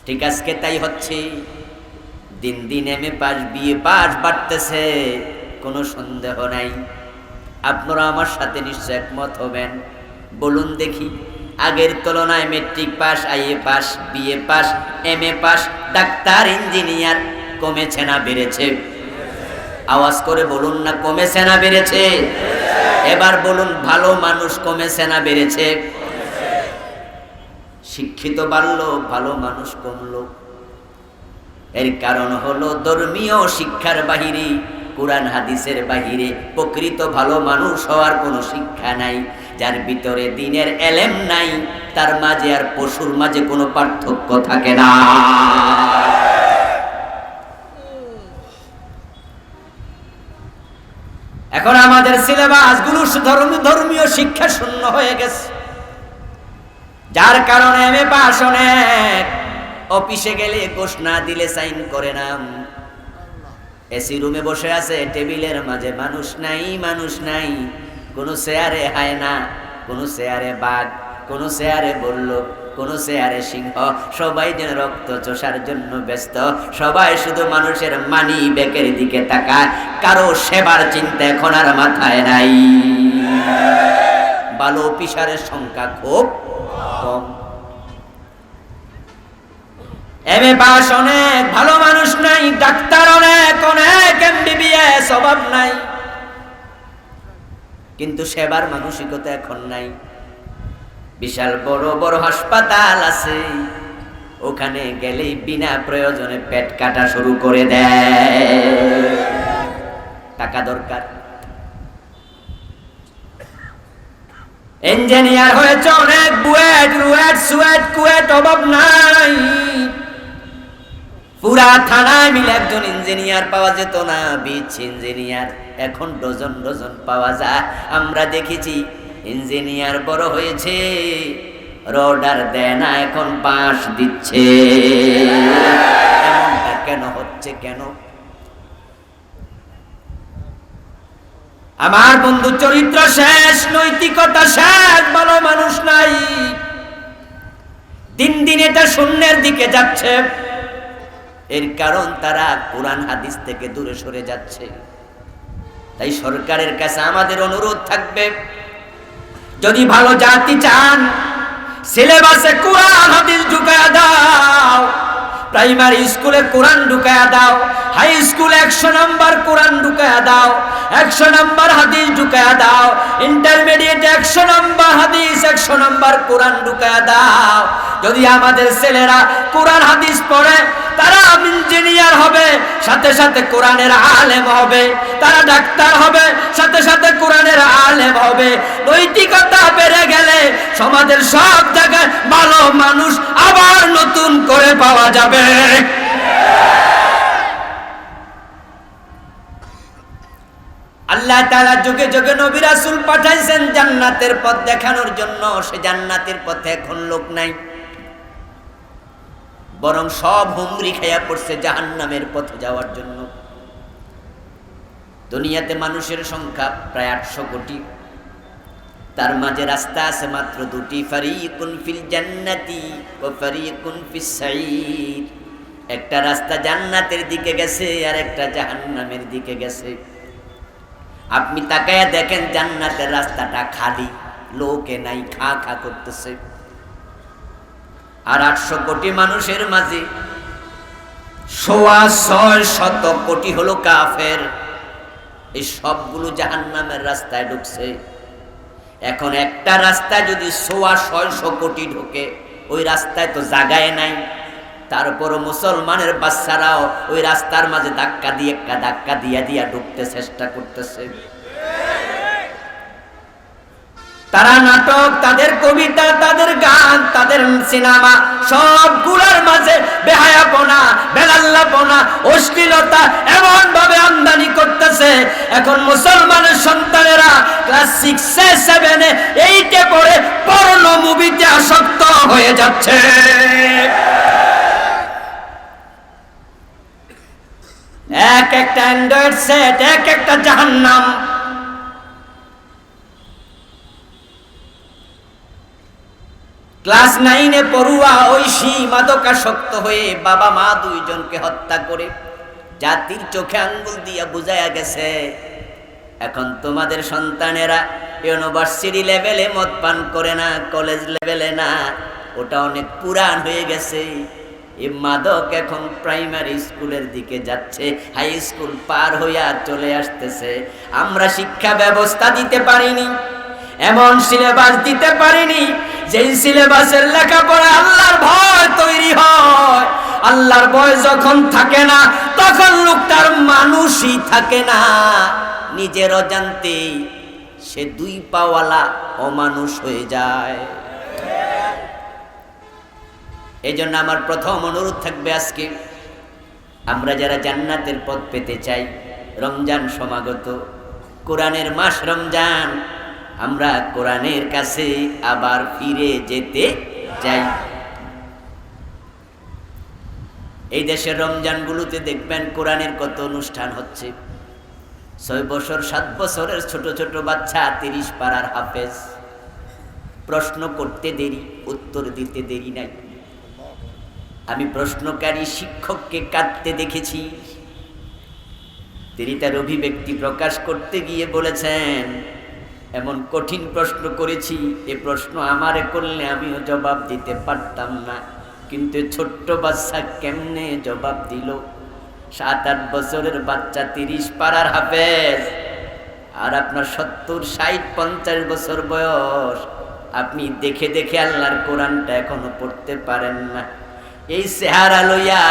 Speaker 1: ঠিক আজকে তাই হচ্ছে। দিন দিন এমএ পাস, বিএ পাস বাড়তেছে, কোনো সন্দেহ নাই। আপনারা আমার সাথে নিশ্চয় একমত হবেন। বলুন দেখি, আগের তুলনায় matric pass, IA pass, BA pass, MA pass, doctor, engineer কমেছে না বেড়েছে? আওয়াজ করে বলুন না, কমেছে না বেড়েছে? এবার বলুন, ভালো মানুষ কমেছে না বেড়েছে? শিক্ষিত বাড়লো, ভালো মানুষ কমলো। এর কারণ হলো ধর্মীয় শিক্ষার বাহিরে, কোরআন হাদিসের বাহিরে প্রকৃত ভালো মানুষ হওয়ার কোনো শিক্ষা নাই। যার ভিতরে দ্বীনের এলেম নাই, তার মাঝে আর পশুর মাঝে কোনো পার্থক্য থাকে না। এখন আমাদের সিলেবাস গুলো ধর্মীয় শিক্ষা শূন্য হয়ে গেছে, যার কারণে এমএ পাস অনেক অফিসে গেলে ঘোষণা দিলে সাইন করে নাম। এসি রুমে বসে আছে, টেবিলের মাঝে মানুষ নাই, মানুষ নাই। কোনো চেয়ারে হায়না, কোনো চেয়ারে বাঘ, কোনো চেয়ারে বল্লভ, কোনো চেয়ারে সিংহ। সবাই যেন রক্ত চষার জন্য ব্যস্ত। সবাই শুধু মানুষের মানি ব্যাগের দিকে তাকায়। কারো সেবার চিন্তা এখন আর মাথায় নাই। ভালো অফিসারের সংখ্যা খুব কম। এমএ পাস অনেক, ভালো মানুষ নাই। ডাক্তার অনেক অনেক, এমবিবিএস অভাব নাই। কিন্তু সেবার মানসিকতা এখন নাই। বিশাল বড় বড় হাসপাতাল আছে, ওখানে গেলেই বিনা প্রয়োজনে পেট কাটা শুরু করে দেয়। টাকা দরকার। ইঞ্জিনিয়ার হয়েছে অনেক, বুয়েট, রুয়েট, সুয়েট, কুয়েট অভাব নাই। পুরা থানায় মিলে একজন ইঞ্জিনিয়ার পাওয়া যেত না, বিচ ইঞ্জিনিয়ার এখন ডজন ডজন পাওয়া যায়। আমরা দেখেছি ইঞ্জিনিয়ার বড় হয়েছে, রডার দেয় না, এখন বাঁশ দিচ্ছে। এমনটা কেন হচ্ছে? কেন? আমার বন্ধু, চরিত্র শেষ, নৈতিকতা শেষ, ভালো মানুষ নাই। দিন দিন এটা শূন্যের দিকে যাচ্ছে। এর কারণ তারা কোরআন হাদিস থেকে দূরে সরে যাচ্ছে। তাই সরকারের কাছে আমাদের অনুরোধ থাকবে, যদি ভালো জাতি চান, সিলেবাসে কোরআন হাদিস ঢুকায়া দাও। প্রাইমারি স্কুলে কোরআন ঢুকায়া দাও, হাই স্কুলে 100 নম্বর কোরআন ঢুকায়া দাও, 100 নম্বর হাদিস ঢুকায়া দাও। ইন্টারমিডিয়েটে 100 নম্বর হাদিস, 100 নম্বর কোরআন ঢুকায়া দাও। যদি আমাদের ছেলেরা কোরআন হাদিস পড়ে, তারা ইঞ্জিনিয়ার হবে, সাথে সাথে কোরআনের আলেম হবে। তারা ডাক্তার হবে, সাথে সাথে কোরআনের আলেম হবে। নৈতিকতা বেড়ে গেলে সমাজের সব জায়গায় ভালো মানুষ আবার নতুন করে পাওয়া যাবে। আল্লাহ তাআলা যুগে যুগে নবী রাসূল পাঠাইছেন জান্নাতের পথ দেখানোর জন্য। সে জান্নাতের পথে এখন লোক নাই, বরং সব হুমরি খাইয়া পড়ছে জাহান্নামের পথে যাওয়ার জন্য। দুনিয়াতে মানুষের সংখ্যা প্রায় 800 কোটি, তার মাঝে রাস্তা আছে মাত্র 2টি, ফারিকুন ফিল জান্নাতি ওয়া ফারিকুন ফিস সাঈর। একটা রাস্তা জান্নাতের দিকে গেছে আর একটা জাহান্নামের দিকে গেছে। আপনি তাকায়া দেখেন জান্নাতের রাস্তাটা খালি, লোকে নাই, খা খা করতেছে। আর 800 কোটি মানুষের মাঝে 600 কোটি হলো কাফের। এই সবগুলো জাহান্নামের রাস্তায় ঢুকছে। এখন একটা রাস্তায় যদি 600 কোটি ঢোকে, ওই রাস্তায় তো জায়গায় নাই। তারপরও মুসলমানের বাচ্চারাও ওই রাস্তার মাঝে ধাক্কা দিয়া ঢুকতে চেষ্টা করতেছে। তারা নাটক, তাদের কবিতা, তাদের গান, তাদের সিনেমা সবগুলোর মাঝে বেহায়াপনা, বেলাল্লাপনা, অশ্লীলতা এমন ভাবে আমদানি করতেছে। এখন মুসলমানের সন্তানেরা ক্লাস 6 7 8 পড়ে পর্ন মুভিতে আসক্ত হয়ে যাচ্ছে। এক একটা অ্যান্ড্রয়েড সেট, এক একটা জাহান্নাম। ক্লাস 9 পড়ুয়া ঐশী মাদকাসক্ত হয়ে বাবা মা দুইজনকে হত্যা করে জাতির চোখে আঙ্গুল দিয়া বুঝায়া গেছে। এখন তোমাদের সন্তানেরা ইউনিভার্সিটি লেভেলে মদ পান করে না, কলেজ লেভেলে না, ওটা অনেক পুরান হয়ে গেছে। এই মাদক এখন প্রাইমারি স্কুলের দিকে যাচ্ছে, হাই স্কুল পার হইয়া চলে আসতেছে। আমরা শিক্ষা ব্যবস্থা দিতে পারিনি, এমন সিলেবাস দিতে পারিনি যেই সিলেবাসের লেখাপড়া আল্লাহর ভয় তৈরি হয়। আল্লাহর ভয় যখন থাকে না, তখন লোকটার মানুষই থাকে না। নিজের অজান্তেই সে 2 পাওয়ালা অমানুষ হয়ে যায়। এই জন্য আমার প্রথম অনুরোধ থাকবে আজকে, আমরা যারা জান্নাতের পথ পেতে চাই, রমজান সমাগত, কোরআনের মাস রমজান, আমরা কোরআনের কাছে আবার ফিরে যেতে চাই। এই দেশের রমজানগুলোতে দেখবেন কোরআনের কত অনুষ্ঠান হচ্ছে। 6 বছর 7 বছরের ছোট ছোট বাচ্চা 30 পারার হাফেজ। প্রশ্ন করতে দেরি, উত্তর দিতে দেরি নাই। আমি প্রশ্নকারী শিক্ষককে কাঁদতে দেখেছি। তিনি তার অভিব্যক্তি প্রকাশ করতে গিয়ে বলেছেন, এমন কঠিন প্রশ্ন করেছি, এ প্রশ্ন আমারে করলে আমিও জবাব দিতে পারতাম না, কিন্তু ছোট্ট বাচ্চা কেমনে জবাব দিল। 7-8 বছরের বাচ্চা 30 পারার হাফেজ, আর আপনার 70 60 50 বছর বয়স। আপনি দেখে দেখে আল্লাহর কোরআনটা এখনো পড়তে পারেন না। এই চেহারা লইয়া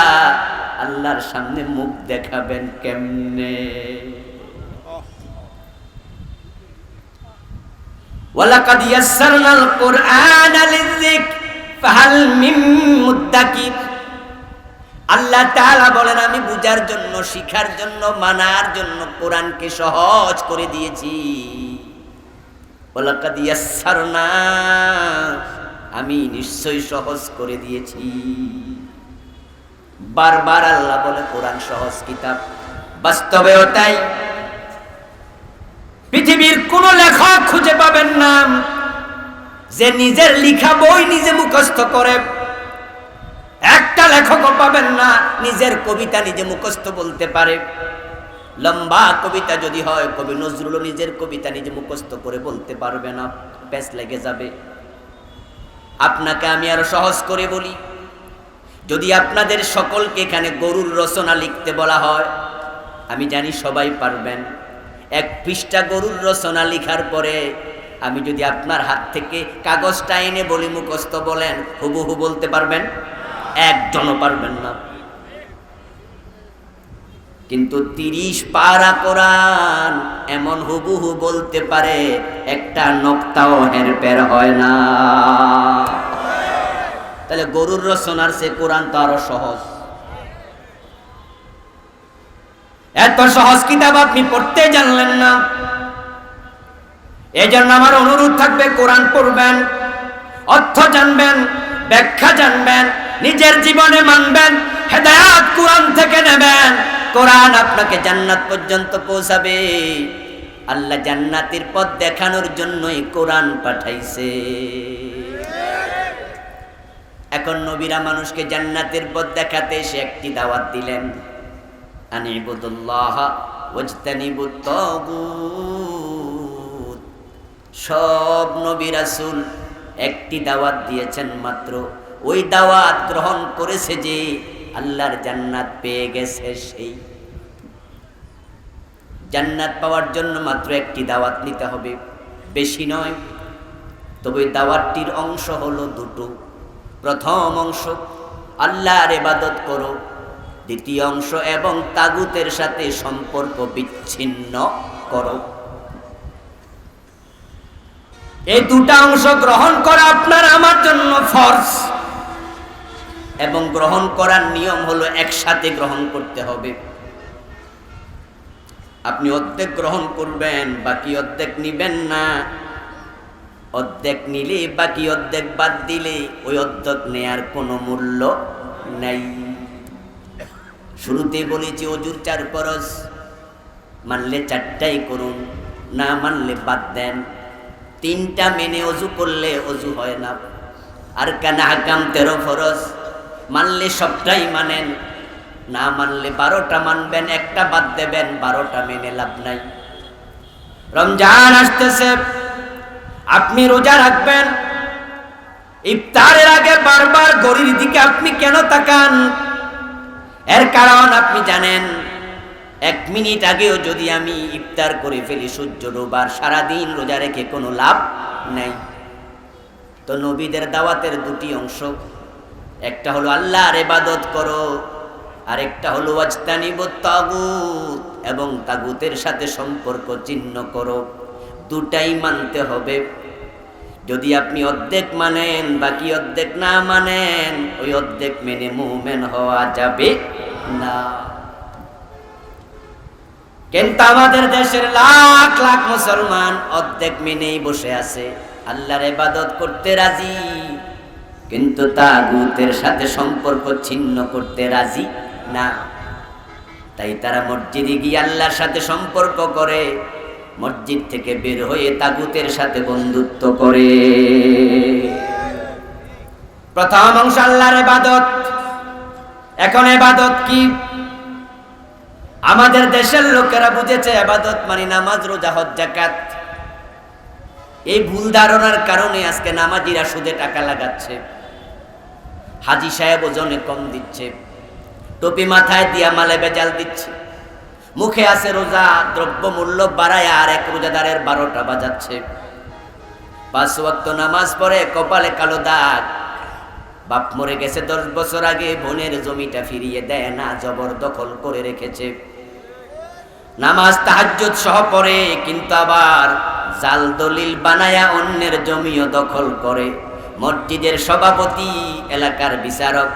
Speaker 1: আল্লাহর সামনে মুখ দেখাবেন কেমনে? ওয়ালাকাদ ইয়াসসারনাল কুরআনা লিযিকর ফাহাল মিন মুদ্দাকির। আল্লাহ তাআলা বলেন, আমি বুঝার জন্য, শিখার জন্য, মানার জন্য কোরআনকে সহজ করে দিয়েছি। ওয়ালাকাদ ইয়াসসারনা, আমি নিশ্চয়ই সহজ করে দিয়েছি। বারবার আল্লাহ বলে কোরআন সহজ কিতাব। বাস্তবেও তাই। পৃথিবীর কোন লেখক খুঁজে পাবেন না যে নিজের লিখা বই নিজে মুখস্থ করে। একটা লেখকও পাবেন না নিজের কবিতা নিজে মুখস্থ বলতে পারে। লম্বা কবিতা যদি হয়, কবি নজরুলও নিজের কবিতা নিজে মুখস্থ করে বলতে পারবে না, প্যাচ লেগে যাবে। আপনাকে আমি আরো সহজ করে বলি, যদি আপনাদের সকলকে এখানে গরুর রচনা লিখতে বলা হয়, আমি জানি সবাই পারবেন। 1 পৃষ্ঠা গরুর রচনা লিখার পরে আমি যদি আপনার হাত থেকে কাগজটা এনে বলি মুখস্থ বলেন, হুবহু বলতে পারবেন? একজনও পারবেন না। কিন্তু 30 পারা কোরআন এমন হুবহু বলতে পারে, একটা নক্তাও হেরফের হয় না। তাহলে গরুর রচনার সে কোরআন তো আরো সহজ। এত সহজ কিতাব আপনি পড়তে জানলেন না। এই জন্য আমার অনুরোধ থাকবে, কোরআন পড়বেন, অর্থ জানবেন, ব্যাখ্যা জানবেন, নিজের জীবনে মানবেন, হেদায়েত কোরআন থেকে নেবেন। কোরআন আপনাকে জান্নাত পর্যন্ত পৌঁছাবে। আল্লাহ জান্নাতের পথ দেখানোর জন্যই কোরআন পাঠাইছে। এখন নবীরা মানুষকে জান্নাতের পথ দেখাতে এসে একটি দাওয়াত দিলেন, আনিবুদুল্লাহ ওয়াজতানিবুত তাগুত। সব নবী রাসূল একটি দাওয়াত দিয়েছেন মাত্র, ওই দাওয়াত গ্রহণ করেছে যে আল্লাহর জান্নাত পেয়ে গেছে। সেই জান্নাত পাওয়ার জন্য মাত্র একটি দাওয়াত নিতে হবে, বেশি নয়। তবে দাওয়াতটির অংশ হলো দুটো। প্রথম অংশ আল্লাহর ইবাদত করো, দ্বিতীয় অংশ এবং তাগুতের সাথে সম্পর্ক বিচ্ছিন্ন করো। এই দুটা অংশ গ্রহণ করা আপনার আমার জন্য ফরজ, এবং গ্রহণ করার নিয়ম হলো একসাথে গ্রহণ করতে হবে। আপনি অর্ধেক গ্রহণ করবেন, বাকি অর্ধেক নিবেন না। অর্ধেক নিলে বাকি অর্ধেক বাদ দিলে ওই অর্ধেক নেয়ার কোনো মূল্য নাই। শুরুতে বলেছি অজুর 4 ফরজ, মানলে 4টাই করুন, না মানলে বাদ দেন। 3টা মেনে অজু করলে অজু হয় না। আর কানা হাকাম 13 ফরজ, মানলে সবটাই মানেন, না মানলে 12টা মানবেন, একটা বাদ দেবেন, 12টা মেনে লাভ নাই। রমজান আসতেছে, আপনি রোজা রাখবেন, ইফতারের আগে বারবার ঘড়ির দিকে আপনি কেন তাকান? এর কারণ আপনি জানেন, 1 মিনিট আগেও যদি আমি ইফতার করে ফেলি সূর্য ডোবার, সারাদিন রোজা রেখে কোনো লাভ নাই। তো নবীদের দাওয়াতের 2টি অংশ, একটা হলো আল্লাহর ইবাদত করো, আর একটা হলো ওয়াজতানিবুত তাগুত, এবং তাগুতের সাথে সম্পর্ক ছিন্ন করো। 2টাই মানতে হবে। যদি আপনি অর্ধেক মানেন, বাকি অর্ধেক না মানেন, ওই অর্ধেক মেনে মুমিন হওয়া যাবে না। কিন্তু আমাদের দেশের লাখ লাখ মুসলমান অর্ধেক মেনেই বসে আছে, আল্লাহর ইবাদত করতে রাজি, কিন্তু তাগুতের সাথে সম্পর্ক ছিন্ন করতে রাজি না। তাই তারা মসজিদে গিয়ে আল্লাহর সাথে সম্পর্ক করে, মসজিদ থেকে বের হয়ে তাগুতের সাথে বন্ধুত্ব করে। প্রথম অংশ আল্লাহর ইবাদত। এখন ইবাদত কি? আমাদের দেশের লোকেরা বুঝেছে ইবাদত মানে নামাজ, রোজা, হজ, যাকাত। এই ভুল ধারণার কারণে আজকে নামাজিরা সুদে টাকা লাগাচ্ছে, হাজি সাহেব ওজনে কম দিচ্ছে, টুপি মাথায় দিয়া মালে বেজাল দিচ্ছে, মুখে আছে রোজা, দ্রব্য মূল্য বাড়ায় আর এক রোজাদারের 12টা বাজাচ্ছে। 5 ওয়াক্ত নামাজ পড়ে, কপালে কালো দাগ। বাপ মরে গেছে 10 বছর আগে, বোনের জমিটা ফিরিয়ে দেয় না, জবরদখল করে রেখেছে। নামাজ তাহাজ্জুদ সহ পড়ে, কিন্তু আবার জাল দলিল বানায়া অন্যের জমিও দখল করে। মসজিদের সভাপতি, এলাকার বিচারক,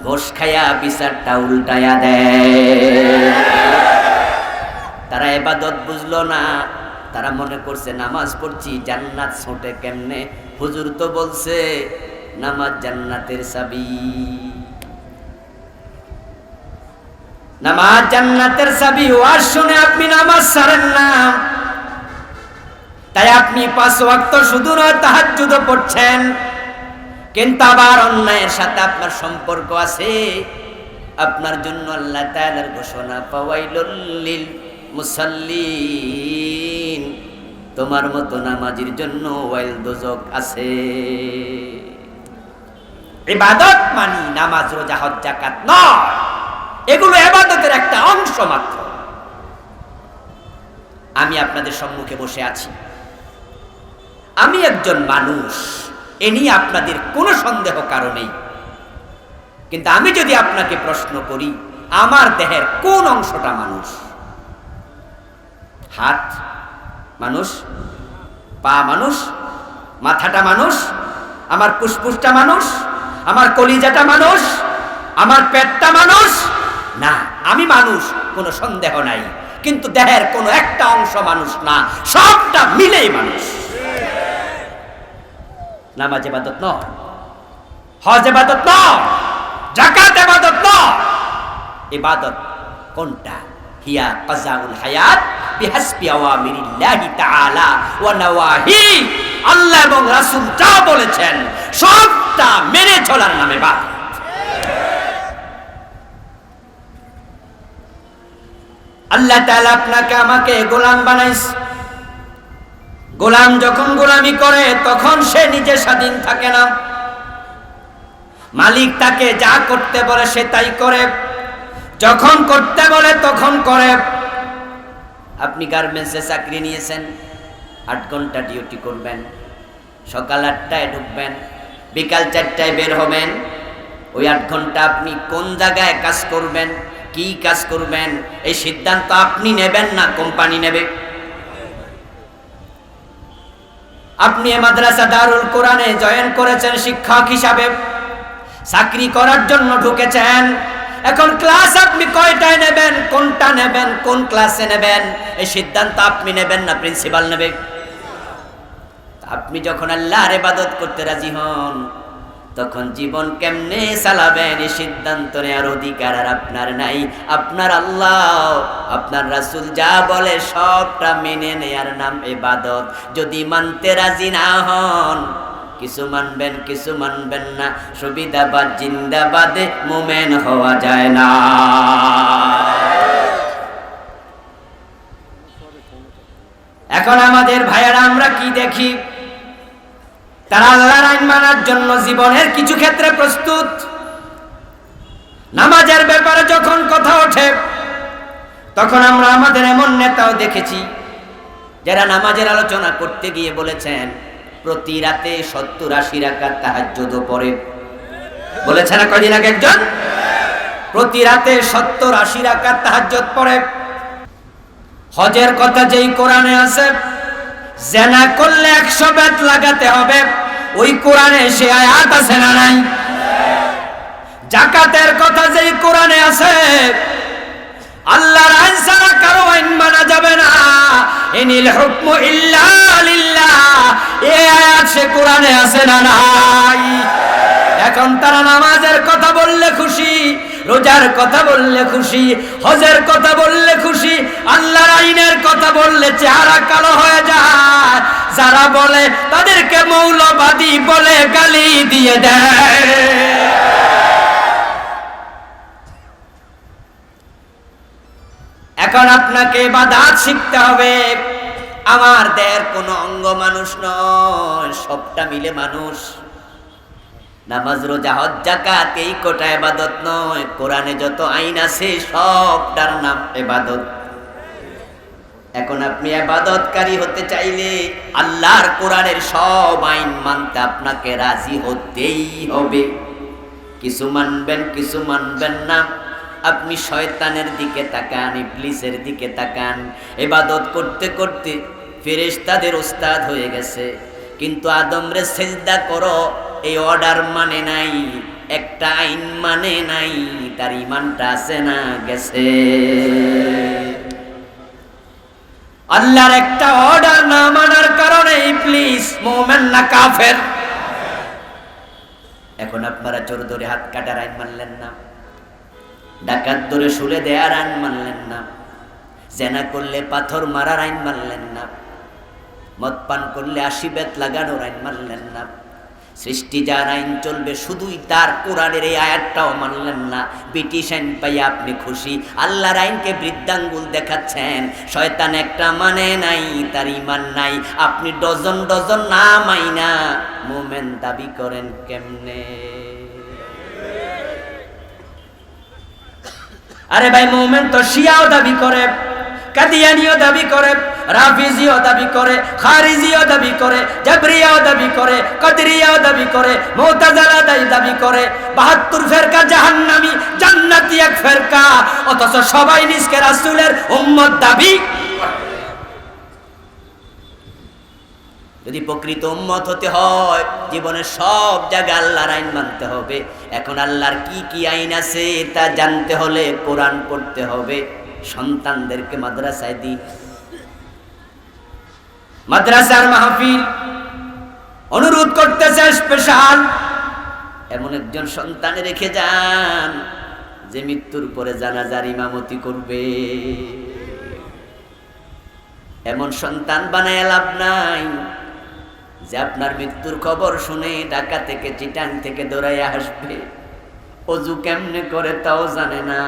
Speaker 1: ঘোষ খায়া বিচারটা উল্টায়া দেয়। তারা ইবাদত বুঝলো না, তারা মনে করছে নামাজ পড়ছি জান্নাত ছোটে কেমনে। হুজুর তো বলছে নামাজ জান্নাতের চাবি, নামাজ জান্নাতের চাবি। ওয়াজ শুনে আপনি নামাজ ছাড়েন না, তাই আপনি 5 ওয়াক্ত শুধু নয় তাহাজ্জুদও পড়ছেন, কিন্তু আবার অন্যায়ের সাথে আপনার সম্পর্ক আছে। আপনার জন্য আল্লাহ তাআলার ঘোষণা, ফাওয়াইলুল লিল মুসাল্লিন, তোমার মতো নামাজির জন্য ওয়াইল দোজক আছে। ইবাদত মানে নামাজ, রোজা, হজ, যাকাত নয়, এগুলো ইবাদতের একটা অংশ মাত্র। আমি আপনাদের সম্মুখে বসে আছি, আমি একজন মানুষ, এ নিয়ে আপনাদের কোনো সন্দেহ কারণ নেই। কিন্তু আমি যদি আপনাকে প্রশ্ন করি, আমার দেহের কোন অংশটা মানুষ? হাত মানুষ, পা মানুষ, মাথাটা মানুষ, আমার ফুসফুসটা মানুষ, আমার কলিজাটা মানুষ, আমার পেটটা মানুষ? না, আমি মানুষ, কোনো সন্দেহ নাই, কিন্তু দেহের কোনো একটা অংশ মানুষ না, সবটা মিলেই মানুষ। নামাজ ইবাদত নয়, হজ ইবাদত নয়, যাকাত ইবাদত নয়। ইবাদত কোনটা? হিয়া কাযাউল হায়াত বিহাসবি আওয়ামিরিল্লাহি তাআলা ওয়া নাওয়াহি। আল্লাহ এবং রাসূল যা বলেছেন সবটা মেনে চলার নামে বাধা। আল্লাহ তাআলা আপনাকে আমাকে গোলাম বানাইছে। গোলাম যখন গোলামি করে তখন সে নিজে স্বাধীন থাকে না, মালিক তাকে যা করতে বলে সে তাই করে, যখন করতে বলে তখন করে। আপনি গার্মেন্টসে চাকরি নিয়েছেন, 8 ঘন্টা ডিউটি করবেন, সকাল 8টায় ঢুকবেন, বিকাল 4টায় বের হবেন। ওই 8 ঘন্টা আপনি কোন জায়গায় কাজ করবেন, কি কাজ করবেন, এই সিদ্ধান্ত আপনি নেবেন না কোম্পানি নেবে। আপনি মাদ্রাসা দারুল কোরআনে জয়েন করেছেন শিক্ষক হিসাবে, চাকরি করার জন্য ঢুকেছেন। এখন ক্লাস আপনি কয়টায় নেবেন, কোনটা নেবেন, কোন ক্লাসে নেবেন, এই সিদ্ধান্ত আপনি নেবেন না প্রিন্সিপাল নেবে। আপনি যখন আল্লাহর ইবাদত করতে রাজি হন তখন জীবন কেমনে চালাবেন এই সিদ্ধান্ত নেওয়ার অধিকার আর আপনার নাই। আপনার আল্লাহ, আপনার রাসূল যা বলে সবটা মেনে নেয়ার নাম ইবাদত। যদি মানতে রাজি না হন, কিছু মানবেন কিছু মানবেন না, সুবিধাবাদ জিন্দাবাদে মুমিন হওয়া যায় না। এখন আমাদের ভাইয়ারা আমরা কি দেখি, তারা আল্লাহর আইন মানার জন্য জীবনের কিছু ক্ষেত্রে প্রস্তুত। নামাজের ব্যাপারে যখন কথা ওঠে তখন আমরা আমাদের এমন নেতাও দেখেছি যারা নামাজের আলোচনা করতে গিয়ে বলেছেন প্রতি রাতে 70-80 রাকাত তাহাজ্জুদ পড়ে। বলেছেন না কয়দিন আগে একজন, প্রতি রাতে 70-80 রাকাত তাহাজ্জুদ পড়ে। হজের কথা যেই কোরআনে আছে, জেনা করলে 100 বেত লাগাতে হবে, ওই কোরআনে সে আয়াত আছে না নাই? যাকাতের কথা যেই কোরআনে আছে, আল্লাহর আইন ছাড়া কারো আইন মানা যাবে না, ইনিল হুকমু ইল্লা লিল্লাহ, এই আয়াত সে কোরআনে আছে না নাই? এখন তারা নামাজের কথা বললে খুশি, রোজার কথা বললে খুশি, হজের কথা বললে খুশি, আল্লাহর আইনের কথা বললে চেহারা কালো হয়ে যায়। যারা বলে তাদেরকে মৌলবাদী বলে গালি দিয়ে দেয়। এখন আপনাকে ইবাদত শিখতে হবে। আমার দেহের কোনো অঙ্গ মানুষ নয়, সবটা মিলে মানুষ। নামাজ রোজা হজ যাকাত এই কোটা ইবাদত নয়, কোরআনে যত আইন আছে সবটার নাম ইবাদত। এখন আপনি ইবাদতকারী হতে চাইলে আল্লাহর কোরআনের সব আইন মানতে আপনাকে রাজি হতেই হবে। কিছু মানবেন কিছু মানবেন না। আপনি শয়তানের দিকে তাকান, ইবলিসের দিকে তাকান। ইবাদত করতে করতে ফেরেশতাদের ওস্তাদ হয়ে গেছে, কিন্তু আদমরে সিজদা করো এই অর্ডার মানে নাই, একটা আইন মানে নাই, তার ঈমানটা আছে না গেছে? আল্লাহর একটা অর্ডার না মানার কারণে ইবলিস মুমিন না কাফের? এখন আপনারা চোর ধরে হাত কাটার আইন মানলেন না, ডাকাত ধরে শুলে দেয়ার আইন মানলেন না, জেনা করলে পাথর মারার আইন মানলেন না, মদ পান করলে 80 বেত লাগানোর আইন মানলেন না। সৃষ্টি যার আইন চলবে শুধুই তার কোরআনের এই আয়াতটাও মানলেন না। ব্রিটিশ আইন পাইয়া আপনি খুশি, আল্লাহর আইনকে বৃদ্ধাঙ্গুল দেখাচ্ছেন। শয়তান একটা মানে নাই, তার ঈমান নাই। আপনি ডজন ডজন না মাইনা মুমিন দাবি করেন কেমনে? আরে ভাই, মুমিন তো শিয়াও দাবি করে, কাদিয়ানিও দাবি করে, রাফিজিও দাবি করে, খারিজিও দাবি করে, জাবরিয়াও দাবি করে, কদরিয়াও দাবি করে, মুতাজিলা দাবি করে। 72 ফেরকা জাহান্নামী, জান্নাতি এক ফেরকা, অথচ সবাই নিজকে রাসূলের উম্মত দাবি। যদি প্রকৃত উম্মত হতে হয় জীবনের সব জায়গায় আল্লাহর আইন মানতে হবে। এখন আল্লাহর কি কি আইন আছে তা জানতে হলে কোরআন পড়তে হবে। সন্তানদেরকে মাদ্রাসায় দিন, মাদ্রাসার মাহফিল অনুরোধ করতেছে স্পেশাল, এমন একজন সন্তান রেখে যান যে মৃত্যুর পরে জানাজার ইমামতি করবে। এমন সন্তান বানায় লাভ নাই। যে আপনার মৃত্যুর খবর শুনে ঢাকা থেকে চিটাং থেকে দৌড়াইয়া আসবে, অজু কেমনে করে তাও জানে না,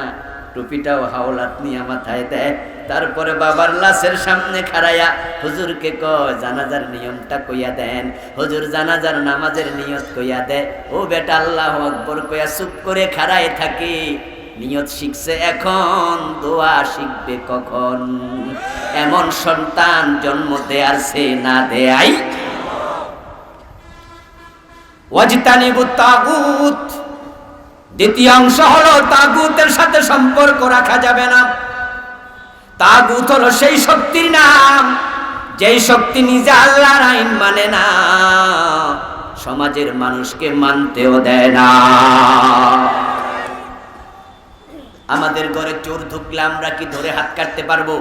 Speaker 1: টুপিটাও হাওলাত নিয়ে মাথায় দেয়, তারপরে বাবার লাশের সামনে খাড়াইয়া হুজুরকে কয় জানাজার নিয়মটা কইয়া দেন। হুজুর জানাজার নামাজের নিয়ত কইয়া দেয়। ও বেটা আল্লাহু আকবার কইয়া চুপ করে খাড়ায় থাকে। নিয়ত শিখছে এখন, দোয়া শিখবে কখন? এমন সন্তান জন্ম দেয়ার সে না দেয়াই। ওয়াজতানিবুত তাগুত, দ্বিতীয় অংশ হলো তাগুতের সাথে সম্পর্ক রাখা যাবে না। তাগুত হলো সেই শক্তির নাম যেই শক্তি নিজে আল্লাহর আইন মানে না, সমাজের মানুষকে মানতেও দেয় না। আমাদের ঘরে চোর ঢুকলে আমরা কি ধরে হাত কাটতে পারবো?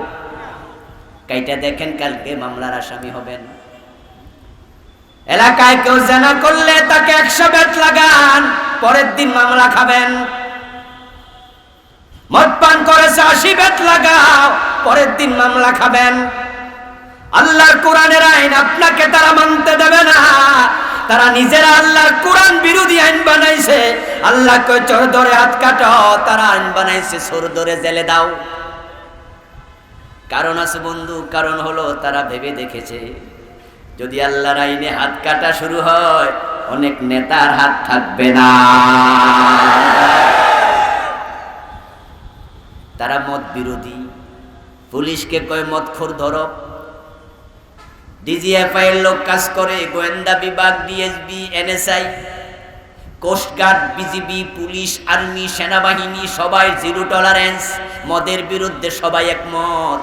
Speaker 1: কাইটা দেখেন, কালকে মামলার আসামি হবেন। এলাকায় কেউ জেনা করলে তাকে 100 বেত লাগান, পরের দিন মামলা খাবেন। মদ পান করেছে 80 বেত লাগাও, পরের দিন মামলা খাবেন। আল্লাহর কোরআনের আইন আপনাকে তারা মানতে দেবে না। তারা নিজেরা আল্লাহর কোরআন বিরোধী আইন বানাইছে। আল্লাহ কয় চোর ধরে হাত কাটো, তারা আইন বানাইছে চোর ধরে জেলে দাও। কারণ আছে বন্ধু, কারণ হলো তারা ভেবে দেখেছে যদি আল্লাহর আইনে হাত কাটা শুরু হয়, অনেক নেতার হাত থাকবে না। তারা মদ বিরোধী। পুলিশকে কয় মদখোর ধরো, ডিজিএফআই এর লোক কাজ করে, গোয়েন্দা বিভাগ, DSB, NSI, coast guard, BGB, police, army, সেনাবাহিনী সবাই জিরো টলারেন্স। মদের বিরুদ্ধে সবাই একমত,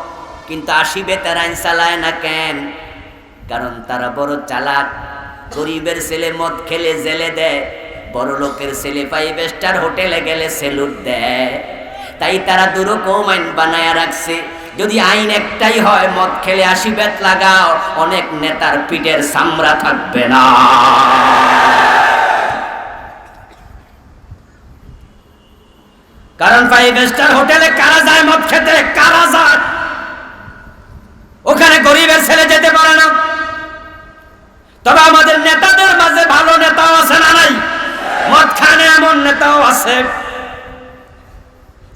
Speaker 1: কিন্তু 80 বেতার আইন চালায় না কেন? কারণ তারা বড় চালাক। গরিবের ছেলে মদ খেলে জেলে দেয়, বড় লোকের ছেলে 5 স্টার হোটেলে গেলে সেলুট দেয়। তাই তারা দুরকম আইন বানায়া রাখছে। যদি আইন একটাই হয়, মদ খেলে 80 বেত লাগাও, অনেক নেতার পিঠের চামড়া থাকবে না। কারণ 5 স্টার হোটেলে কারা যায় মদ খেতে? কারা যায়? ওখানে গরিবের ছেলে যেতে পারে না। তবে আমাদের নেতাদের মাঝে ভালো নেতাও আছে না নাই? মদ খায় না এমন নেতাও আছে,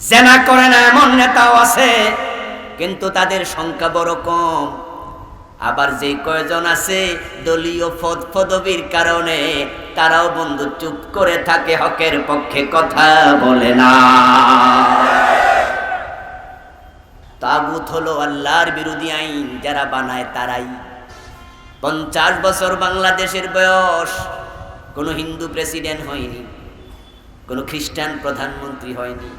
Speaker 1: জেনা করে না এমন নেতাও আছে, কিন্তু তাদের সংখ্যা বড় কম। আবার যে কয়জন আছে দলীয় পদ পদবীর কারণে, তারাও বন্ধু চুপ করে থাকে, হকের পক্ষে কথা বলে না। তাগুত হলো আল্লাহর বিরোধী আইন, যারা বানায় তারাই। 50 বছর বাংলাদেশের বয়স, কোনো হিন্দু প্রেসিডেন্ট হয়নি, কোনো খ্রিস্টান প্রধানমন্ত্রী হয়নি,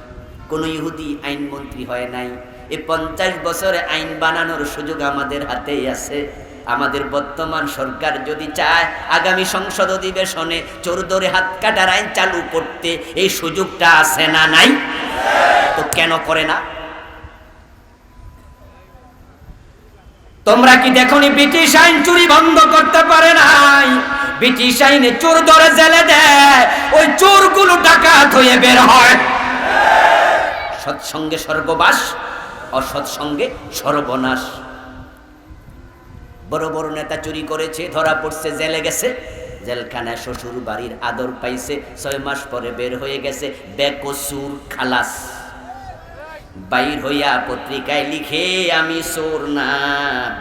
Speaker 1: কোনো ইহুদি আইনমন্ত্রী হয় নাই। এই 50 বছরে আইন বানানোর সুযোগ আমাদের হাতেই আছে। আমাদের বর্তমান সরকার যদি চায়, আগামী সংসদ অধিবেশনে চোর ধরে হাত কাটার আইন চালু করতে, এই সুযোগটা আছে না নাই? তো কেন করে না? তোমরা কি দেখোনি ব্রিটিশ আইন চুরি বন্ধ করতে পারে নাই? ব্রিটিশ আইনে চোর ধরে জেলে দেয়, ওই চোরগুলো ডাকাত হয়ে বের হয়। সৎসঙ্গে স্বর্গবাস, অসৎসঙ্গে সর্বনাশ। বড় বড় নেতা চুরি করেছে, ধরা পড়ছে, জেলে গেছে, জেলখানায় শ্বশুর বাড়ির আদর পাইছে, 6 মাস পরে বের হয়ে গেছে, বেকসুর খালাস। বাইর হইয়া পত্রিকায় লিখে আমি চোর না,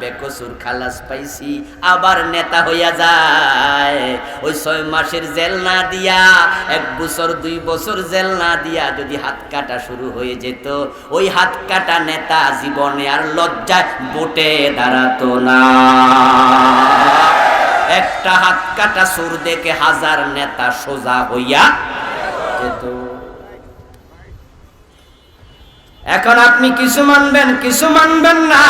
Speaker 1: বেকসুর খালাস পাইছি, আবার নেতা হইয়া যায়। ওই 6 মাসের জেল না দিয়া, 1 বছর 2 বছর জেল না দিয়া যদি হাত কাটা শুরু হয়ে যেত, ওই হাত কাটা নেতা জীবনে আর লজ্জায় ভোটে দাঁড়াতো না। একটা হাত কাটা চোর দেখে 1000 নেতা সোজা হইয়া যেত। এখন আপনি কিছু মানবেন, কিছু মানবেন না,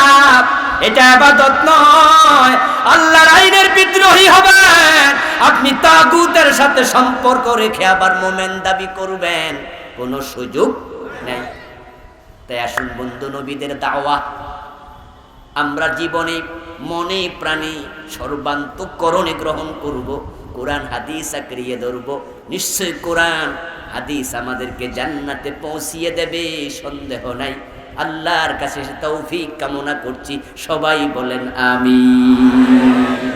Speaker 1: এটা ইবাদত নয়, আল্লাহর আইনের বিদ্রোহী হবেন। আপনি তাগুতের সাথে সম্পর্ক রেখে আবার মোমেন দাবি করবেন, কোনো সুযোগ নেই। তাই আসুন বন্ধু, নবীদের দাওয়া আমরা জীবনে মনে প্রাণে সর্বান্তঃকরণে গ্রহণ করব, কোরআন হাদিস আঁকড়িয়ে ধরব। নিশ্চয় কোরআন হাদিস আমাদেরকে জান্নাতে পৌঁছিয়ে দেবে, সন্দেহ নাই। আল্লাহর কাছে তৌফিক কামনা করছি, সবাই বলেন আমিন।